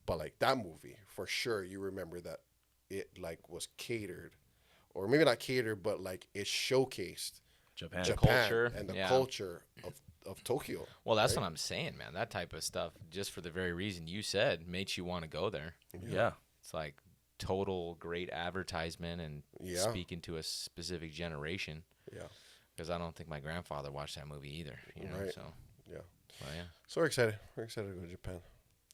but like that movie for sure. You remember that it like was catered, or maybe not catered, but like it showcased Japan. Japan culture, and the yeah. culture of Tokyo. Well, that's right? what I'm saying, man. That type of stuff, just for the very reason you said, makes you want to go there. Yeah. It's like total great advertisement and Yeah. speaking to a specific generation. Yeah. Because I don't think my grandfather watched that movie either. Right. So, Yeah. well, yeah. So we're excited. We're excited to go to Japan.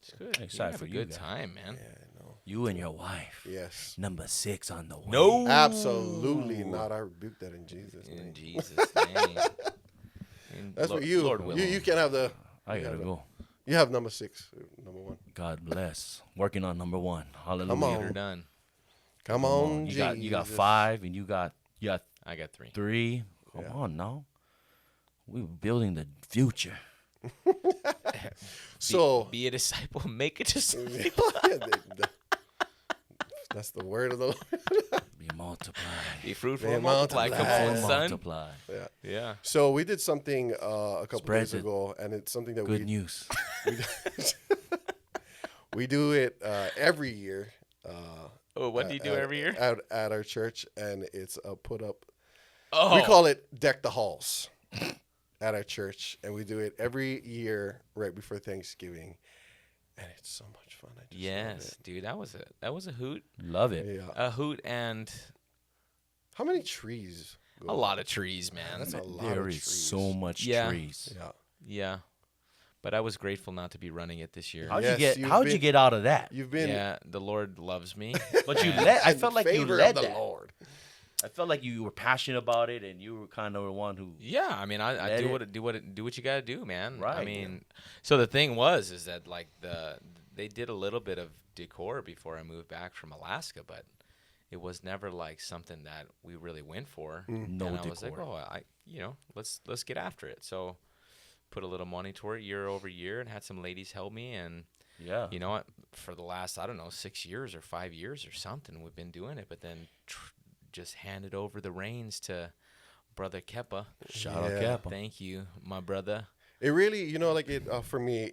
It's good. You Excited have for a you good guys. time, man. Yeah, I know. You and your wife. Yes. Number 6 on the way. No. Absolutely not. I rebuke that in Jesus' In name. Jesus' name. In That's Lo- what you. Lord willing. You can have the. I you gotta have go. You have number 6, number 1. God bless. Working on number 1. Hallelujah. Come on. You're done. Come on, You got Jesus. 5 and you got I got 3. 3. Come on now. We're building the future. So Be a disciple, make a disciple. that's the word of the Lord. Be multiplied. Be fruitful Be and multiply. Come multiplied. on, son. Multiply. Yeah. Yeah. So we did something a couple Spread days it. ago, and it's something that Good news. we do it every year. Oh, what do you do every year? At our church, and it's a put up. Oh, We call it Deck the Halls at our church, and we do it every year right before Thanksgiving, and it's so much fun. I just love yes, dude. That was a hoot. Love it. it. Yeah. A hoot and How many trees? a lot of trees, man. That's a lot There of is trees. so much Yeah. trees. Yeah. Yeah. But I was grateful not to be running it this year. How'd Yes, you get? you've How'd you been- get out of that? You've been Yeah, the Lord loves me. But you and- led. I in felt like you favor led of the that. Lord. I felt like you were passionate about it, and you were kind of the one who. Yeah, I mean, I Let do what you gotta do, man. I Right. mean, so the thing is that like they did a little bit of decor before I moved back from Alaska, but it was never like something that we really went for. No and I was like, decor. let's get after it. So put a little money toward it year over year, and had some ladies help me, and Yeah. you know what? For the last 6 years or 5 years or something, we've been doing it, but then just handed over the reins to Brother Keppa. Shout out Yeah. Kappa. Thank you, my brother. It really, like it for me.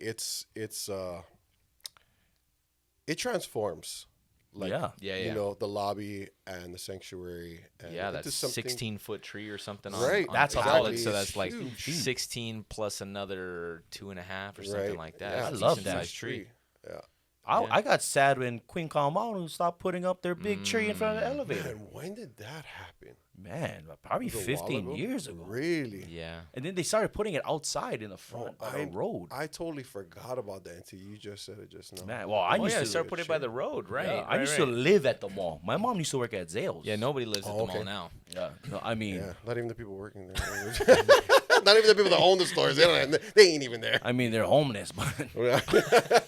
It transforms. Like, Yeah. Yeah, You yeah. know, the lobby and the sanctuary. And Yeah, into that's something- 16-foot tree or something. Right, On That's top how of it, exactly. so It's that's like huge. 16 plus another 2.5 or something Right. like that. Yeah, I It's a love decent that. sized tree. Yeah. I got sad when Queen Kalmanu stopped putting up their big tree in front of the elevator. Man, when did that happen? Man, probably Was it a 15 while ago? years ago. Really? Yeah. And then they started putting it outside in the front by the road. I totally forgot about that until you just said it just now. Man, well, I Oh used yeah, to start putting it by the road, right? Yeah, I right, used right. to live at the mall. My mom used to work at Zales. Yeah, nobody lives at the okay. mall now. Yeah, no, I mean, Yeah, not even the people working there. Not even the people that own the stores. They ain't even there. they're homeless, but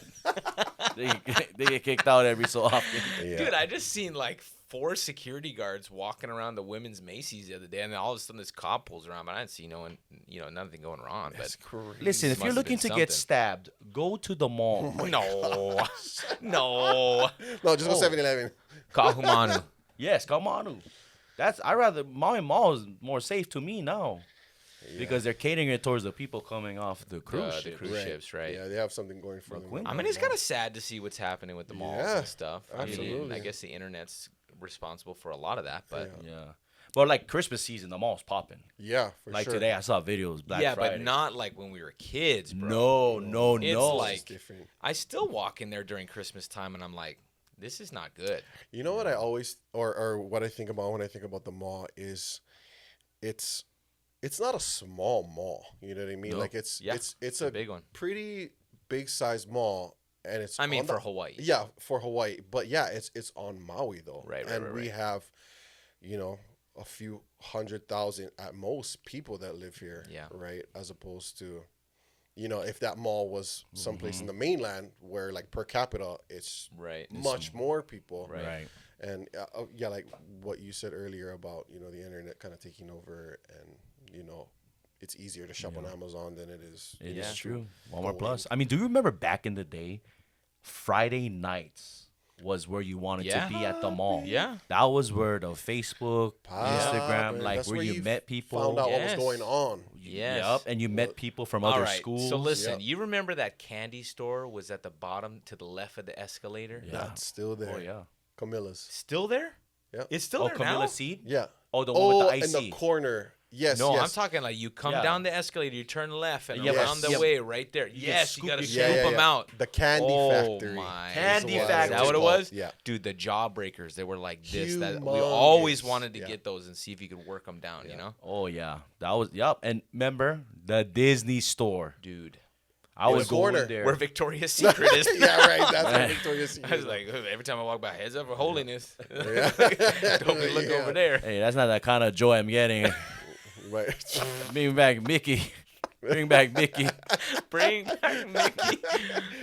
they get kicked out every so often. Yeah. Dude, I just seen like 4 security guards walking around the women's Macy's the other day, and then all of a sudden this cop pulls around, but I didn't see nothing going wrong. That's But crazy. Listen, if Must you're have looking been to get something. stabbed, go to the mall. no, no, No, just go 7-Eleven. Kahumanu. Yes, come on. I rather my mall is more safe to me now because they're catering it towards the people coming off the cruise The ship. cruise ships, right? Yeah, they have something going for But them. Quinn- I mean, it's kind of sad to see what's happening with the malls Yeah, and stuff. I mean, absolutely. I guess the internet's responsible for a lot of that, but Yeah. But like Christmas season, the mall's popping. Yeah, for Like sure. today, I saw videos. Black Friday. but not like when we were kids, bro. No. It's It's like different. I still walk in there during Christmas time, and I'm like, this is not good. You know what I always or what I think about when I think about the mall is it's not a small mall. You know what I mean? No. Like it's Yeah, it's a a big one. pretty big size mall, and it's I mean, on for the- Hawaii. Yeah, for Hawaii, but yeah, it's on Maui though, Right, and we right. have, a few 100,000 at most people that live here. Yeah. Right, as opposed to, if that mall was someplace in the mainland where like per capita it's Right. much more people. Right. And like what you said earlier about the internet kind of taking over, and it's easier to shop on Amazon than it is. It Yeah. is true. Walmart Going. Plus. I mean, do you remember back in the day, Friday nights was where you wanted to be at the mall? Yeah. That was where the Facebook, Instagram, man, like that's where you met people. found out what Yes. was going on. Yes. Yep, and you met people from All other right. schools. So listen, Yep. you remember that candy store was at the bottom to the left of the escalator? Yeah. That's still there. Oh yeah. Camilla's. Still there? Yep. It's still Oh, there Camilla now? Seed. Yeah. Oh, the one with the in IC. the corner. Yes. No, yes. I'm talking like you come Yeah. down the escalator, you turn left, and Yeah, but- around the yeah. way right there. Yes, you scoop gotta your scoop candy. them out. The candy Oh factory. my! Candy Is factory. that what it was? Yeah. Dude, the jawbreakers, they were like this. That we Humongous. always wanted to Yeah. get those and see if you could work them down. You know, Oh yeah, that was And remember the Disney store. dude, I In was the corner. going there. where Victoria's Secret is. Yeah, right. That's Man. what Victoria's I Secret. was like, every time I walk by, heads up for holiness. Yeah. Don't be look Yeah. over there. Hey, that's not that kind of joy I'm getting. Right. Bring back Mickey. Bring back Mickey. Bring back Mickey.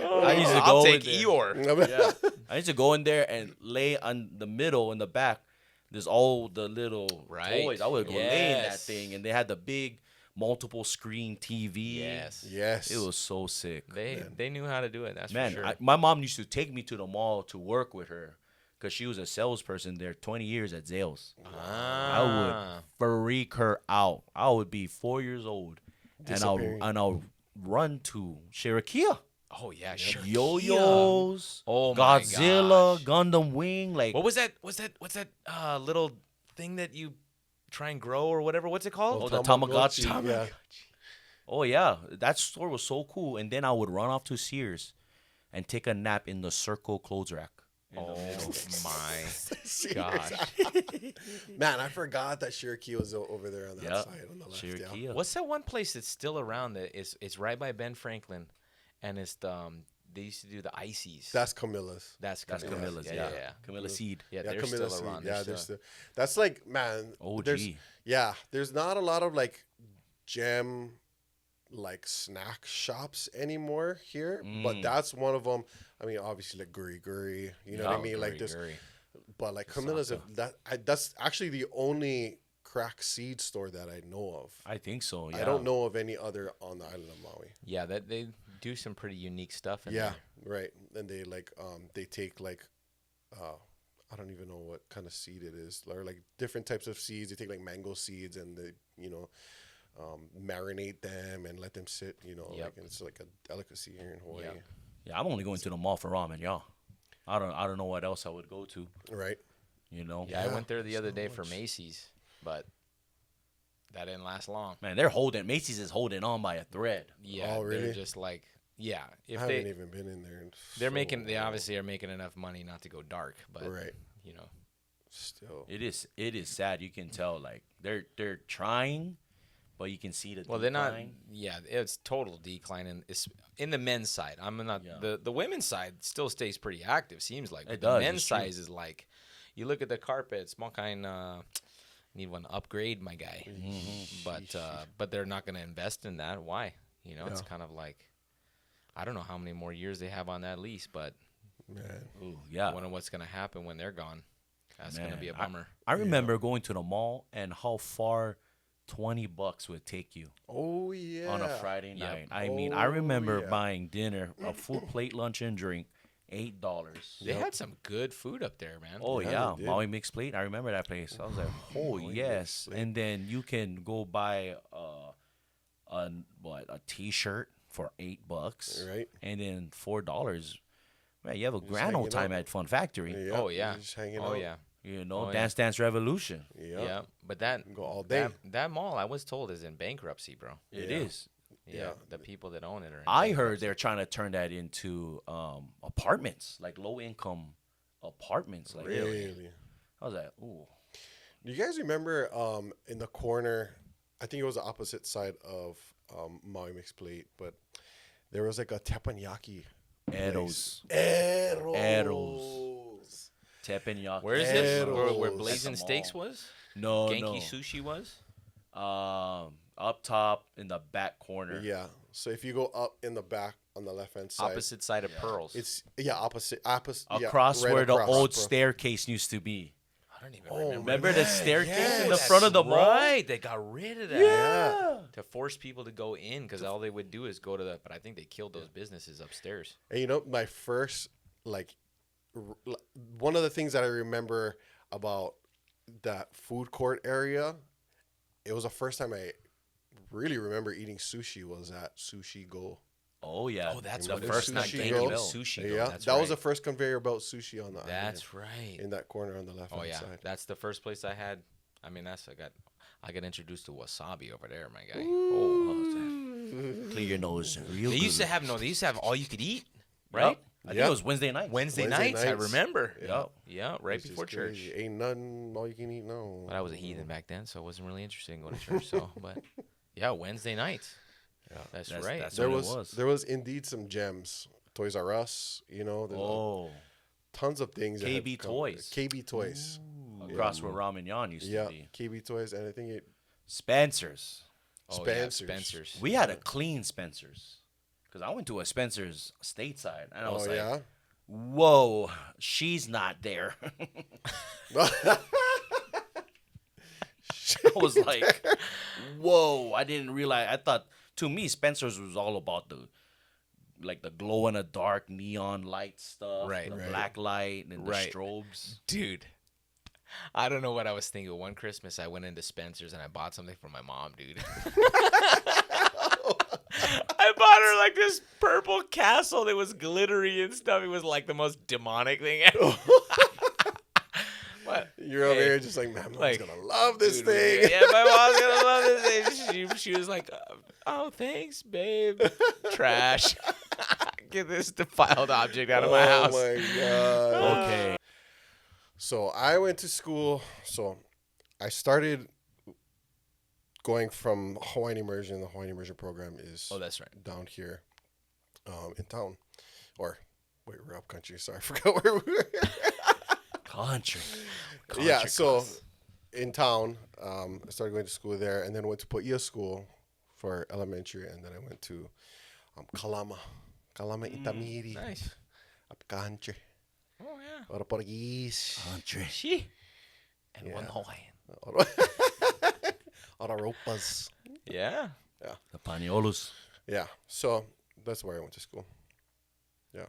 I used to I'll go take in there. Eeyore. Yeah. I used to go in there and lay on the middle in the back. There's all the little Right. toys. I would go lay in that Yes. thing, and they had the big multiple screen TV. Yes. Yes. It was so sick. They knew how to do it. That's Man, for sure. my mom used to take me to the mall to work with her because she was a salesperson there 20 years at Zales. I would freak her out. I would be 4 years old, and Disappearing. I'll run to Shirakia. Oh yeah, sure. Yo-yos, Oh my Godzilla, gosh. Gundam Wing, like What was that? What's that little thing that you try and grow or whatever? What's it called? Oh, the Tamagotchi. Yeah. oh yeah, that store was so cool. And then I would run off to Sears and take a nap in the Circle clothes rack. Oh my Serious. gosh. Man, I forgot that Cherokee was over there on that Yeah, side on the left. Cherokee. Yeah. What's that one place that's still around that is it's right by Ben Franklin, and it's they used to do the ices. That's Camilla's. That's That's Camilla's. Camilla's, Yeah. Camilla Seed. Yeah, Yeah, they're Camilla's still seed. around. Yeah, They're there's still- that's like, man. OG. There's not a lot of like gem like snack shops anymore here, but that's one of them. I mean, obviously like Guri, you know what I mean? Like this, but like Camilla's that's actually the only crack seed store that I know of. I think so. Yeah. I don't know of any other on the island of Maui. Yeah, that they do some pretty unique stuff in Yeah, there. right. And they like they take like I don't even know what kind of seed it is. Or like different types of seeds. They take like mango seeds and they marinate them and let them sit. Like, and it's like a delicacy here in Hawaii. Yep. Yeah, I'm only going to the mall for ramen, y'all. I don't know what else I would go to. Right. You know. Yeah, I Yeah, went there the other so day for much. Macy's, but that didn't last long. Man, Macy's is holding on by a thread. Yeah, Oh, really? they're just like, yeah. I If haven't they even been in there. they obviously are making enough money not to go dark, but Right. you know, Still. It is sad. You can tell like they're trying, but you can see the well, they're not. decline. Yeah, it's total decline in the men's side. I'm not Yeah. the women's side still stays pretty active. Seems like but It the does, men's it's true. side is like, you look at the carpet, small kind. Need one upgrade, my guy. But they're not going to invest in that. Why? It's kind of like, I don't know how many more years they have on that lease, but Man. Ooh, yeah. I wonder what's going to happen when they're gone. That's going to Man, be a bummer. I remember going to the mall and how far $20 would take you Oh yeah. on a Friday Yep. night. I mean, I Oh, remember yeah. buying dinner, a full plate lunch and drink, $8. They had some good food up there, man. Oh Yeah, yeah, they did. Maui mixed plate. I remember that place. I was like, oh yes. And then you can go buy a T-shirt for $8, Right. and then $4. Man, you have a Just grand old hanging time out. at Fun Factory. Yeah, Oh, yeah. Just hanging Oh, out. yeah. You know, Oh, Dance Dance Revolution. Yeah, but that Go all day. that mall, I was told, is in bankruptcy, bro. It Yeah. is. Yeah, the people that own it are. In I heard bankruptcy. they're trying to turn that into apartments, like low income apartments. Like Really? I was like, ooh, Do you guys remember in the corner? I think it was the opposite side of Maui Mixed Plate, but there was like a teppanyaki. Eros, Eros. teppanyaki. Where is this? Where Eros. Blazing At the Steaks mall. was? No, Genki no. Sushi was? Up top in the back corner. Yeah. So if you go up in the back on the left hand side, Opposite side of Pearls. it's opposite. Across right where the across, old bro. staircase used to be. I don't even Oh, remember. Remember the Yeah, staircase in the yes. front of the mall? Right, they got rid of that. Yeah. To force people to go in because all they would do is go to the. But I think they killed those businesses upstairs. And you know, my first one of the things that I remember about that food court area, it was the first time I really remember eating sushi was at Sushi Go. Oh yeah. Oh, that's the what it first was. not Sushi Genki Go. Bell. Sushi Go. Yeah, That's that right. was the first conveyor belt sushi on the island, That's right. in that corner on the left hand Oh yeah, side. that's the first place I had. I mean, I got introduced to wasabi over there, my guy. Oh, Clear your nose real they good. used to have all you could eat, right? Yep. I think Yep. it was Wednesday night. Wednesday Wednesday nights, I nights. remember. Yeah. Yeah, right It's just before church. crazy. Ain't nothing all you can eat no. But I was a heathen back then, so I wasn't really interested in going to church. So, but yeah, Wednesday nights. Yeah. That's That's- right. that's There what it was there was indeed some gems. Toys R Us, you know, there's Oh, tons of things. that have KB come- Toys. KB Toys. across where Ramen Yan used Yeah, to be. KB Toys, and I think it. Spencer's. Oh, yeah, Spencer's. Spencer's. We had a clean Spencer's. Because I went to a Spencer's stateside. And I was Oh like, yeah. whoa, she's not there. I was like, whoa, I didn't realize. I thought, to me, Spencer's was all about the glow in the dark neon light stuff, Right, the right. black light and the Right. strobes. Dude, I don't know what I was thinking. One Christmas, I went into Spencer's and I bought something for my mom, dude. I bought her like this purple castle that was glittery and stuff. It was like the most demonic thing ever. What? You're over Hey, here just like, man, mom's like, gonna love this Dude, thing. Yeah, my mom's gonna love this thing. She was like, oh, thanks, babe. Trash. Get this defiled object out of my house. Oh my god. Okay. So I went to school. So I started going from Hawaiian immersion. The Hawaiian immersion program is Oh, that's right. down here in town. Or wait, we're up country. Sorry, I forgot where we were. Country. Yeah, Country so class. in town, I started going to school there, and then went to Poia School for elementary, and then I went to Kalama Itamiri, Nice. up country, Oh, yeah. ora Portuguese, Country. She. And Yeah. one Hawaiian. ora roupas. Yeah. The Paniolos. Yeah, so that's where I went to school. Yeah,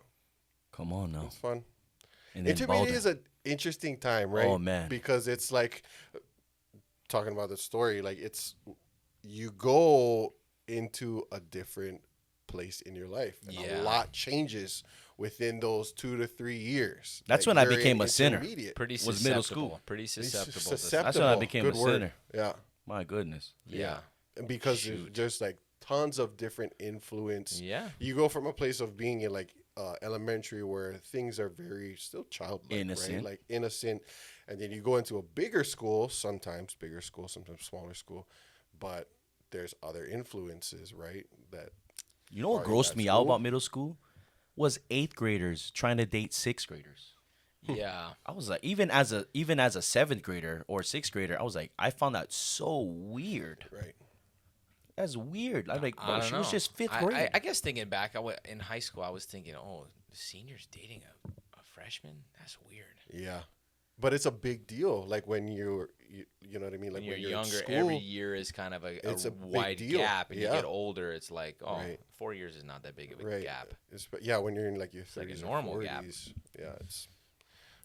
Come on now. it's fun. And then Intermediate Balder. is an interesting time, right? Oh, man. Because it's like talking about the story, like you go into a different place in your life. And Yeah. a lot changes within those 2 to 3 years. That's Like, when I you're became in a sinner. intermediate. Pretty Was susceptible. middle school. Pretty susceptible. to- That's when I became Good a word. sinner. Yeah. My goodness. Yeah. And because Shoot. there's like tons of different influence. Yeah. You go from a place of being in like elementary where things are very still childlike, Innocent. right? Like innocent, and then you go into a bigger school, sometimes bigger school, sometimes smaller school, but there's other influences, right? That You know what Are you grossed at me out school? about middle school? Was 8th graders trying to date 6th graders. Yeah. I was like, even as a 7th grader or 6th grader, I was like, I found that so weird. right. That's weird. I'm like, I bro, don't she was know. just 5th I- grade. I guess thinking back, in high school, I was thinking, oh, the senior's dating a freshman? That's weird. Yeah, but it's a big deal. Like when you know what I mean. Like When you're in younger, school, every year is kind of it's a a big wide deal. gap. And Yeah. you get older, it's like, oh, Right. 4 years is not that big of a right? gap. Yeah, when you're in like your 30s like a or normal gap. 40s, yeah, it's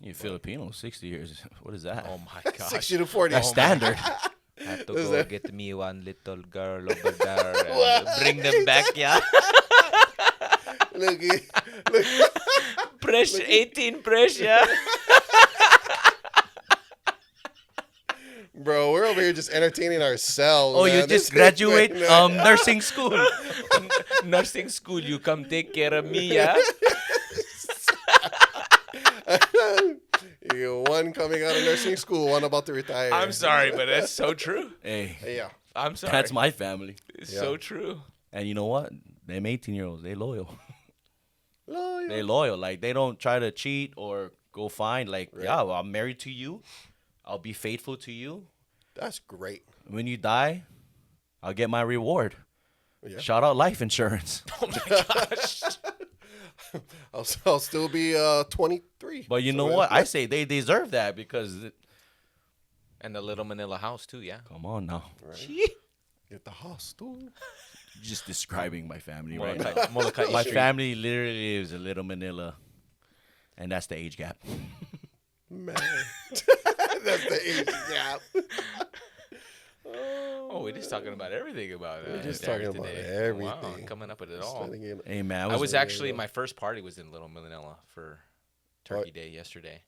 You Filipino, 60 years. What is that? Oh, my gosh. 60 to 40. That's standard. Have to Is go that- get me one little girl over there. And bring them back, yeah. look, look, Fresh, 18 fresh, yeah. Bro, we're over here just entertaining ourselves. Oh, man. you just graduate nursing school. Nursing school, you come take care of me, yeah? You one coming out of nursing school, one about to retire. I'm sorry, but that's so true. Hey, Yeah. I'm sorry. that's my family. It's Yeah. so true. And you know what? Them 18-year-olds, they loyal. Loyal. They loyal. Like, they don't try to cheat or go find. Like, Right. yeah, well, I'm married to you. I'll be faithful to you. That's great. When you die, I'll get my reward. Yeah. Shout out life insurance. Oh my gosh. I'll still be 23. But you know So, what? I say they deserve that because, And the little Manila house too, yeah. come on now. Right. Get the house, dude. Just describing my family right now. Molokai My Street. family literally is a little Manila. And that's the age gap. Man. That's the age gap. Oh, we're just talking about everything about it. We're just talking about everything. Wow, coming up with it all. Hey, man. I was actually, my first party was in Little Manila for Turkey Oh. Day yesterday.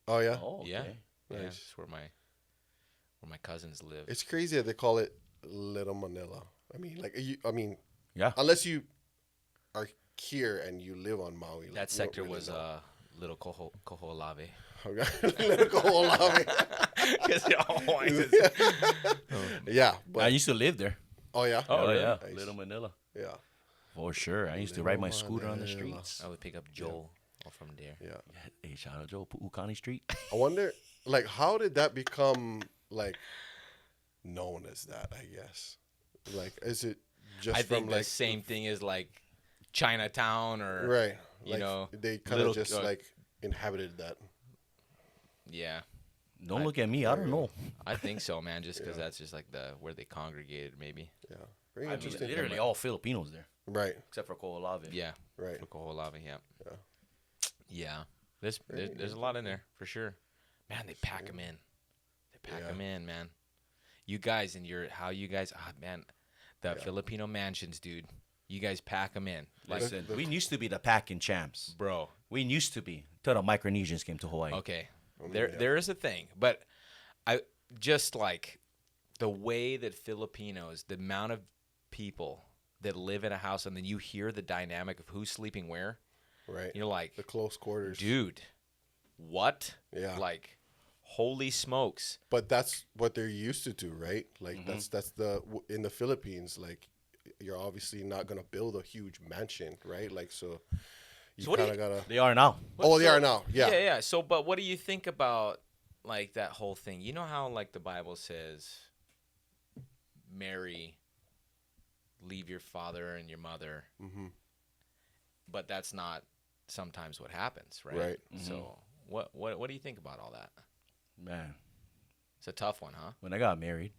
Oh, yeah? Oh, okay. Yeah. Yeah, Nice. it's where my cousins live. It's crazy that they call it Little Manila. I mean, Yeah. unless you are here and you live on Maui. like, That you sector don't really was know. Little Koho'olawe. Little Koho'olawe. Because they're all white. Yeah, I but used to live there. oh yeah, Oh, really? yeah. Nice. Little Manila. yeah, For sure. I used to ride my scooter on the streets. I would pick up Joel from there. yeah. Hey, shout out Joe, Pu'ukani Street. I wonder, like, how did that become like known as that? I guess, like, is it just I think from the like same thing as like Chinatown or right? you Like, know, they kind little- of just like inhabited that. yeah. Don't look at me. I don't know. I think so, man. Just because that's just like where they congregated, maybe. Yeah, very I mean, interesting. literally all Filipinos there, Right, except for Ko'olawe. Yeah, right. for Koho'olawe, yeah. Yeah. Yeah, there's a lot in there for sure. Man, they pack them in. They pack Yeah. them in, man. You guys and man, the Filipino mansions, dude. You guys pack them in, like, Listen, we used to be the packing champs. bro. We used to be till the Micronesians came to Hawaii. Okay, yeah. there is a thing, but I just like the way that Filipinos, the amount of people that live in a house, and then you hear the dynamic of who's sleeping where. Right. You're like, The close quarters. dude, what? Yeah. Like, holy smokes. But that's what they're used to do, right? Like Mm-hmm. that's in the Philippines, like you're obviously not gonna build a huge mansion, right? Like so you So what do kind of gotta. They are now. Oh, they So- are now. Yeah. Yeah. So, but what do you think about like that whole thing? You know how like the Bible says, marry, leave your father and your mother, Mm-hmm. but that's not sometimes what happens, right? Right. So, what do you think about all that? Man, It's a tough one, huh? when I got married,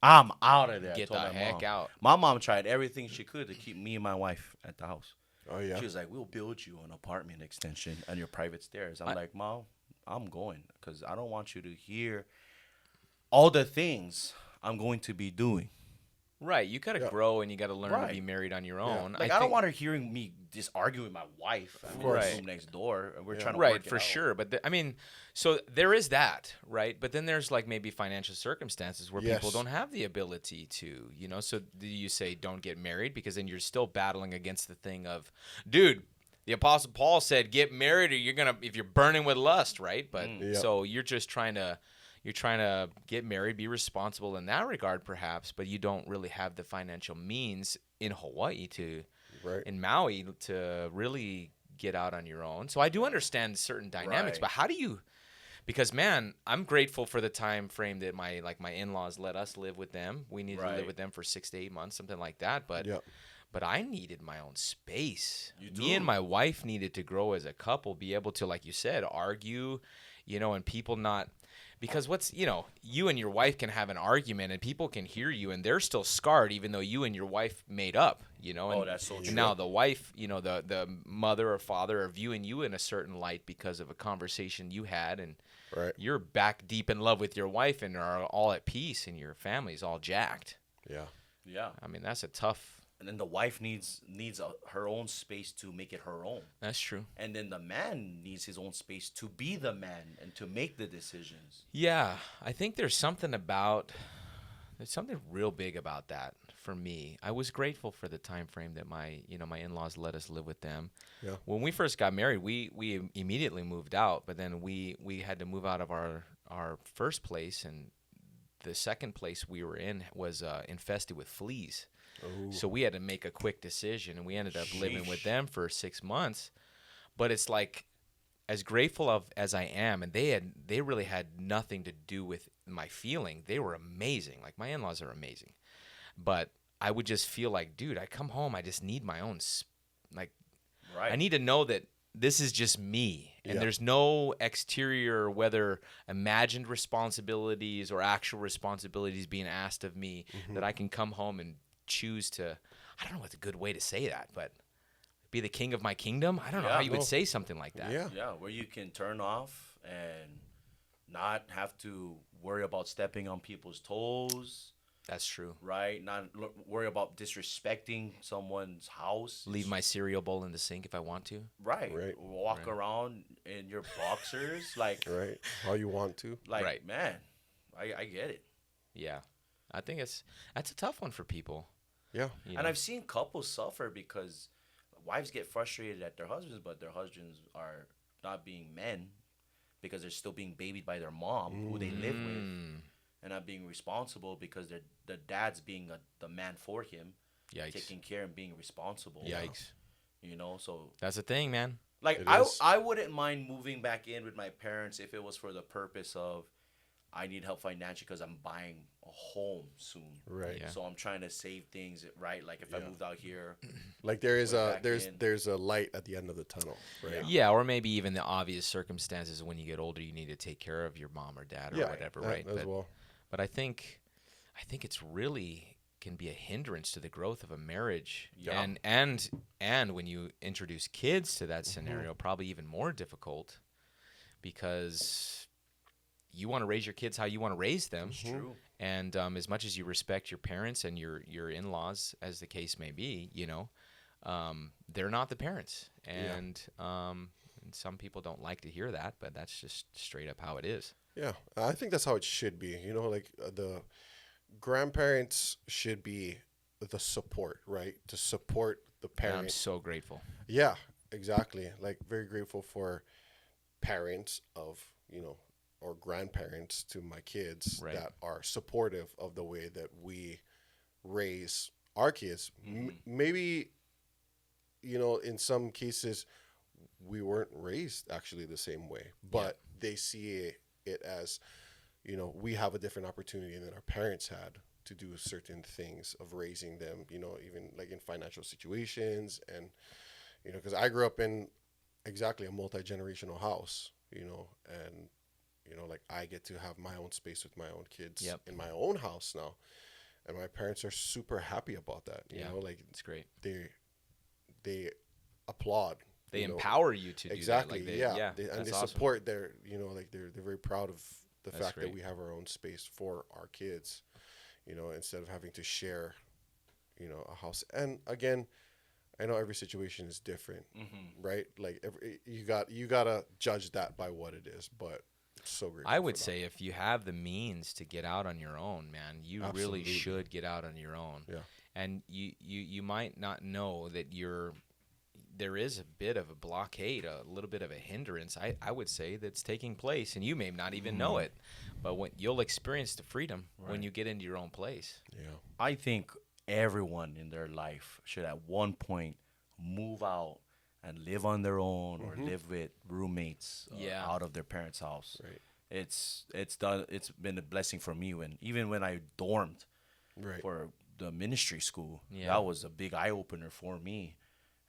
I'm out of there. I Get told the my heck mom. out. My mom tried everything she could to keep me and my wife at the house. Oh yeah. She was like, "We'll build you an apartment extension on your private stairs." I'm like, "Mom, I'm going because I don't want you to hear all the things I'm going to be doing." Right. You got to Yeah. grow and you got to learn to Right. be married on your own. Like, I don't want her hearing me just argue with my wife in the course. room next door. And we're Yeah. trying to Right, work it for out. sure. But I mean, so there is that, right? But then there's like maybe financial circumstances where people Yes. don't have the ability to, you know. So do you say don't get married because then you're still battling against the thing of, dude, the Apostle Paul said get married or you're gonna if you're burning with lust, right? But Yeah. so you're just trying to get married, be responsible in that regard, perhaps, but you don't really have the financial means in Hawaii Right. in Maui to really get out on your own. So I do understand certain dynamics, Right. but how do you? Because man, I'm grateful for the time frame that my in-laws let us live with them. We needed to live Right. with them for 6 to 8 months, something like that. But Yep. but I needed my own space. You Me do. and my wife needed to grow as a couple, be able to, like you said, argue, you know, and people not. Because you and your wife can have an argument and people can hear you and they're still scarred even though you and your wife made up, you know. And, Oh, that's so and true. now the wife, you know, the mother or father are viewing you in a certain light because of a conversation you had and Right. you're back deep in love with your wife and are all at peace and your family's all jacked. Yeah. Yeah. I mean, that's a tough and then the wife needs her own space to make it her own. That's true. And then the man needs his own space to be the man and to make the decisions. Yeah, I think there's something real big about that for me. I was grateful for the time frame that my in-laws let us live with them. Yeah. When we first got married, we immediately moved out, but then we had to move out of our first place, and the second place we were in was infested with fleas. Ooh. So we had to make a quick decision, and we ended up living with Sheesh. them for 6 months. But it's like, as grateful as I am, and they really had nothing to do with my feeling. They were amazing. Like, my in-laws are amazing. But I would just feel like, dude, I come home, I just need my own, Right. I need to know that this is just me, and Yeah. there's no exterior, whether imagined responsibilities or actual responsibilities being asked of me, that I can come home and choose to, I don't know what's a good way to say that, but be the king of my kingdom? I don't know Yeah. how you would No. say something like that. Yeah. Yeah, where you can turn off and not have to worry about stepping on people's toes, That's true. right? Not worry about disrespecting someone's house. Leave my cereal bowl in the sink if I want to. Right. Right. Walk around in your boxers like Right. How you want to. Right. man, I get it. Yeah. I think that's a tough one for people. Yeah. you And know? I've seen couples suffer because wives get frustrated at their husbands, but their husbands are not being men because they're still being babied by their mom, who they live with, Mm. and not being responsible because the dad's being the man for him, Yikes. taking care and being responsible. Yikes. You know, so That's the thing, man. like It I is. I wouldn't mind moving back in with my parents if it was for the purpose of I need help financially because I'm buying a home soon. Right. Yeah. So I'm trying to save things, right? Like if I Yeah. moved out here, Like there is Way a back in. there's a light at the end of the tunnel, right? Yeah, or maybe even the obvious circumstances when you get older, you need to take care of your mom or dad or Yeah, whatever, that right? as well. But I think it's really can be a hindrance to the growth of a marriage. Yeah. And when you introduce kids to that scenario, probably even more difficult because you want to raise your kids how you want to raise them. true. And as much as you respect your parents and your in-laws, as the case may be, they're not the parents. And some people don't like to hear that, but that's just straight up how it is. Yeah, I think that's how it should be. You know, like the grandparents should be the support, right? To support the And I'm parents. so grateful. Yeah, exactly. Like very grateful for parents of, or grandparents to my kids Right. that are supportive of the way that we raise our kids. Maybe, in some cases, we weren't raised actually the same way, but they see it as, we have a different opportunity than our parents had to do certain things of raising them, even like in financial situations. And, because I grew up in exactly a multi-generational house, and, like I get to have my own space with my own kids Yep. in my own house now. And my parents are super happy about that. Yeah. Like It's great. they applaud. They you know. empower you to Exactly. do that. Yeah. That's And they awesome. support their, like they're very proud of the That's fact great. that we have our own space for our kids, instead of having to share, a house. And again, I know every situation is different, right? Like you gotta judge that by what it is, but it's so great. I would say if you have the means to get out on your own, man, you Absolutely. really should get out on your own. Yeah. And you might not know that there is a bit of a blockade, a little bit of a hindrance, I would say, that's taking place, and you may not even know it, but when you'll experience the freedom when you get into your own place. Yeah. I think everyone in their life should at one point move out and live on their own or live with roommates out of their parents' house. Right. It's been a blessing for me even when I dormed Right. for the ministry school. Yeah. That was a big eye opener for me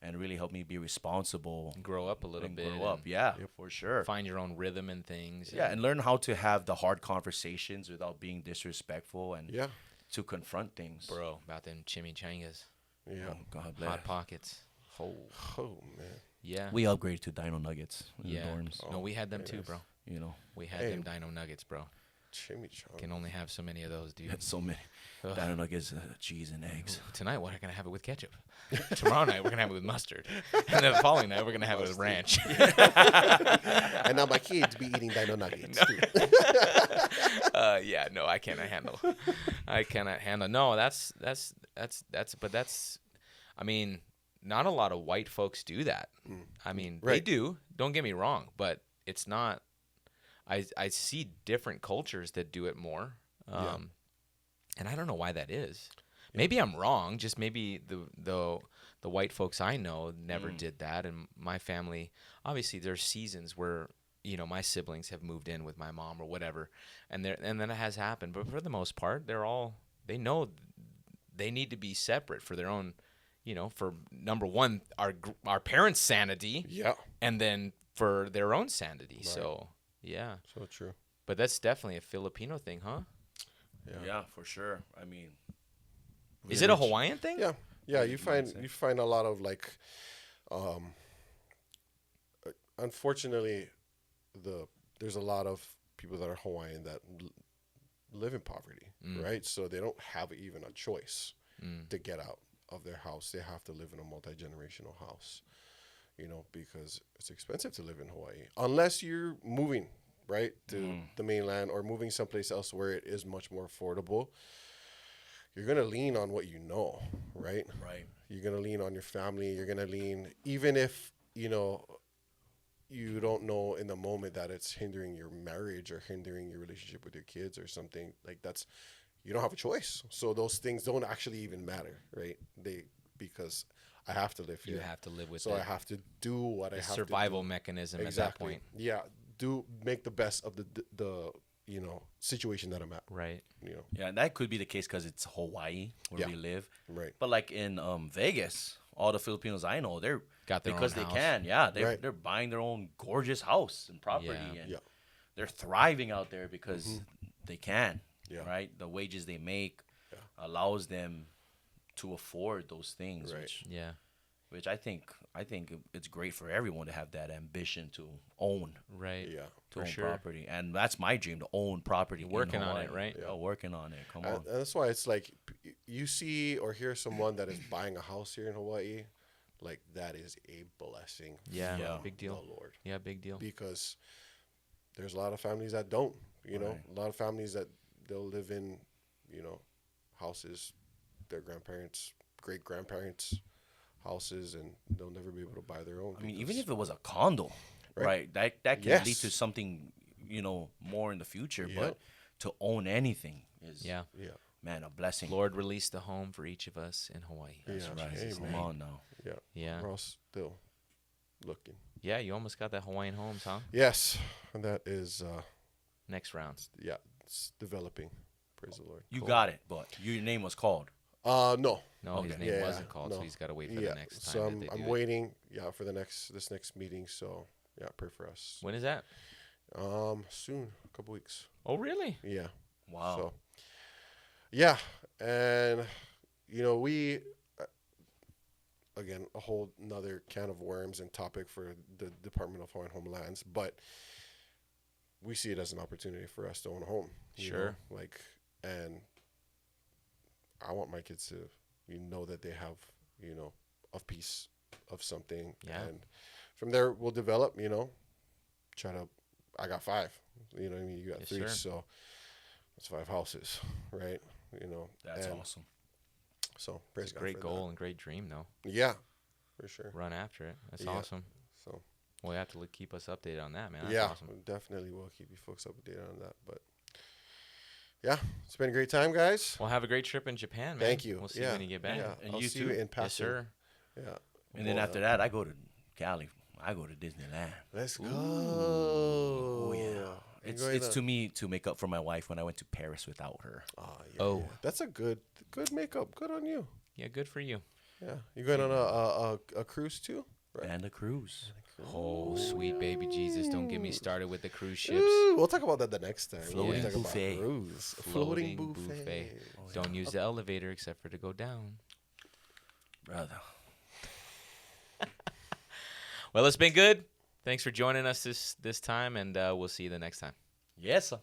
and really helped me be responsible Grow up a little and bit. grow up. and Yeah, for sure. Find your own rhythm and things. Yeah, and learn how to have the hard conversations without being disrespectful and Yeah. to confront things. Bro, about them chimichangas, Yeah. Oh, God bless. Hot Pockets. Oh, Oh man. yeah. We upgraded to Dino Nuggets in yeah. the dorms. No, we had them very too, nice. bro. You know, We had Hey. them Dino Nuggets, bro. Chimichanga. Can only have so many of those, dude. That's so many. Ugh. Dino nuggets, cheese and eggs. Tonight, we're gonna have it with ketchup. Tomorrow night, we're gonna have it with mustard, and then the following night, we're gonna have it with ranch. And now my kids be eating Dino Nuggets. Yeah, no, I cannot handle. I cannot handle. No, that's. But that's. I mean, not a lot of white folks do that. I mean, they Right. do. Don't get me wrong, but it's not. I see different cultures that do it more. And I don't know why that is. Maybe I'm wrong. Just maybe the white folks I know never did that. And my family, obviously, there's seasons where my siblings have moved in with my mom or whatever, and then it has happened. But for the most part, they know they need to be separate for their own, for number one, our parents' sanity, Yeah. and then for their own sanity. Right. So yeah, So true. but that's definitely a Filipino thing, huh? Yeah, for sure. I mean, Is it a Hawaiian thing? Yeah. Yeah, you might find a lot of like unfortunately there's a lot of people that are Hawaiian that live in poverty, right? So they don't have even a choice to get out of their house. They have to live in a multi-generational house, because it's expensive to live in Hawaii unless you're moving, right, to the mainland or moving someplace else where it is much more affordable. You're going to lean on what you know, right? Right. You're going to lean on your family. You're going to lean, even if, you don't know in the moment that it's hindering your marriage or hindering your relationship with your kids or something like you don't have a choice. So those things don't actually even matter, right? Because I have to live here. You have to live with so it. I have to do what I have Survival to do. mechanism Exactly. at that point. Yeah. Make the best of the situation that I'm at. Right. Yeah, and that could be the case because it's Hawaii where we live. Right. But like in Vegas, all the Filipinos I know, they're Got their because own they house. can. Yeah, Right. they're buying their own gorgeous house and property, Yeah. and Yeah. they're thriving out there because they can. Yeah. Right. The wages they make allows them to afford those things, Right. which I think it's great for everyone to have that ambition to own. Right. Yeah. To For own sure. property, and that's my dream, to own property. You're working in on it, Hawaii. right? Yeah, working on it. Come And on. that's why it's like you see or hear someone that is buying a house here in Hawaii, like that is a blessing. Yeah. Yeah. Big deal. The Lord, Yeah. Big deal. because there's a lot of families that don't. Right. A lot of families that they'll live in, houses, their grandparents, great grandparents' houses, and they'll never be able to buy their own. I mean, because- even if it was a condo, Right. right? That can lead Yes. to something, more in the future. Yep. But to own anything is, Yeah. yeah, man, a blessing. Lord released the home for each of us in Hawaii. Yeah. Right. Jesus' Come name. on now. yeah, Yeah. We're all still looking. Yeah. You almost got that Hawaiian homes, huh? Yes, and that is, Next round. it's developing. Praise the Lord. You Cool. got it, but your name was called. No. No, his Okay. name Yeah, wasn't called, so no. he's got to wait for Yeah. the next time. So that they I'm do it. waiting. Yeah, for this next meeting. So yeah, pray for us. When is that? Soon, a couple weeks. Oh, really? Yeah. Wow. So yeah, and we again a whole another can of worms and topic for the Department of Hawaiian Homelands, but we see it as an opportunity for us to own a home. Sure. And I want my kids to know that they have a piece of something. Yeah. And from there we'll develop. I got 5. You know what I mean? You got Yes, 3, sir. so that's 5 houses, right? That's and awesome. So praise It's a God great for goal and great dream, though. that. Yeah, for sure. Run after it. That's Yeah. awesome. So Well, you have to keep us updated on that, man. That's yeah, awesome. definitely will keep you folks updated on that. But yeah, it's been a great time, guys. Well, have a great trip in Japan, man. Thank you. We'll see Yeah. you when you get back. Yeah, And I'll you see too. you in Yes, passing. sir. Yeah. And then Well, after that, I go to Cali. I go to Disneyland. let's go. Oh yeah. It's Enjoy it's the- to me to make up for my wife when I went to Paris without her. Oh, yeah, Oh. yeah. That's a good makeup. Good on you. Yeah, good for you. Yeah, you going on a cruise too? Right. And a cruise. Oh, sweet baby Jesus. Don't get me started with the cruise ships. Ooh, we'll talk about that the next time. Floating We'll talk buffet. About cruise. Floating Floating buffet. buffet. Don't use the elevator except for to go down. Brother. Well, it's been good. Thanks for joining us this time, and we'll see you the next time. Yes, sir.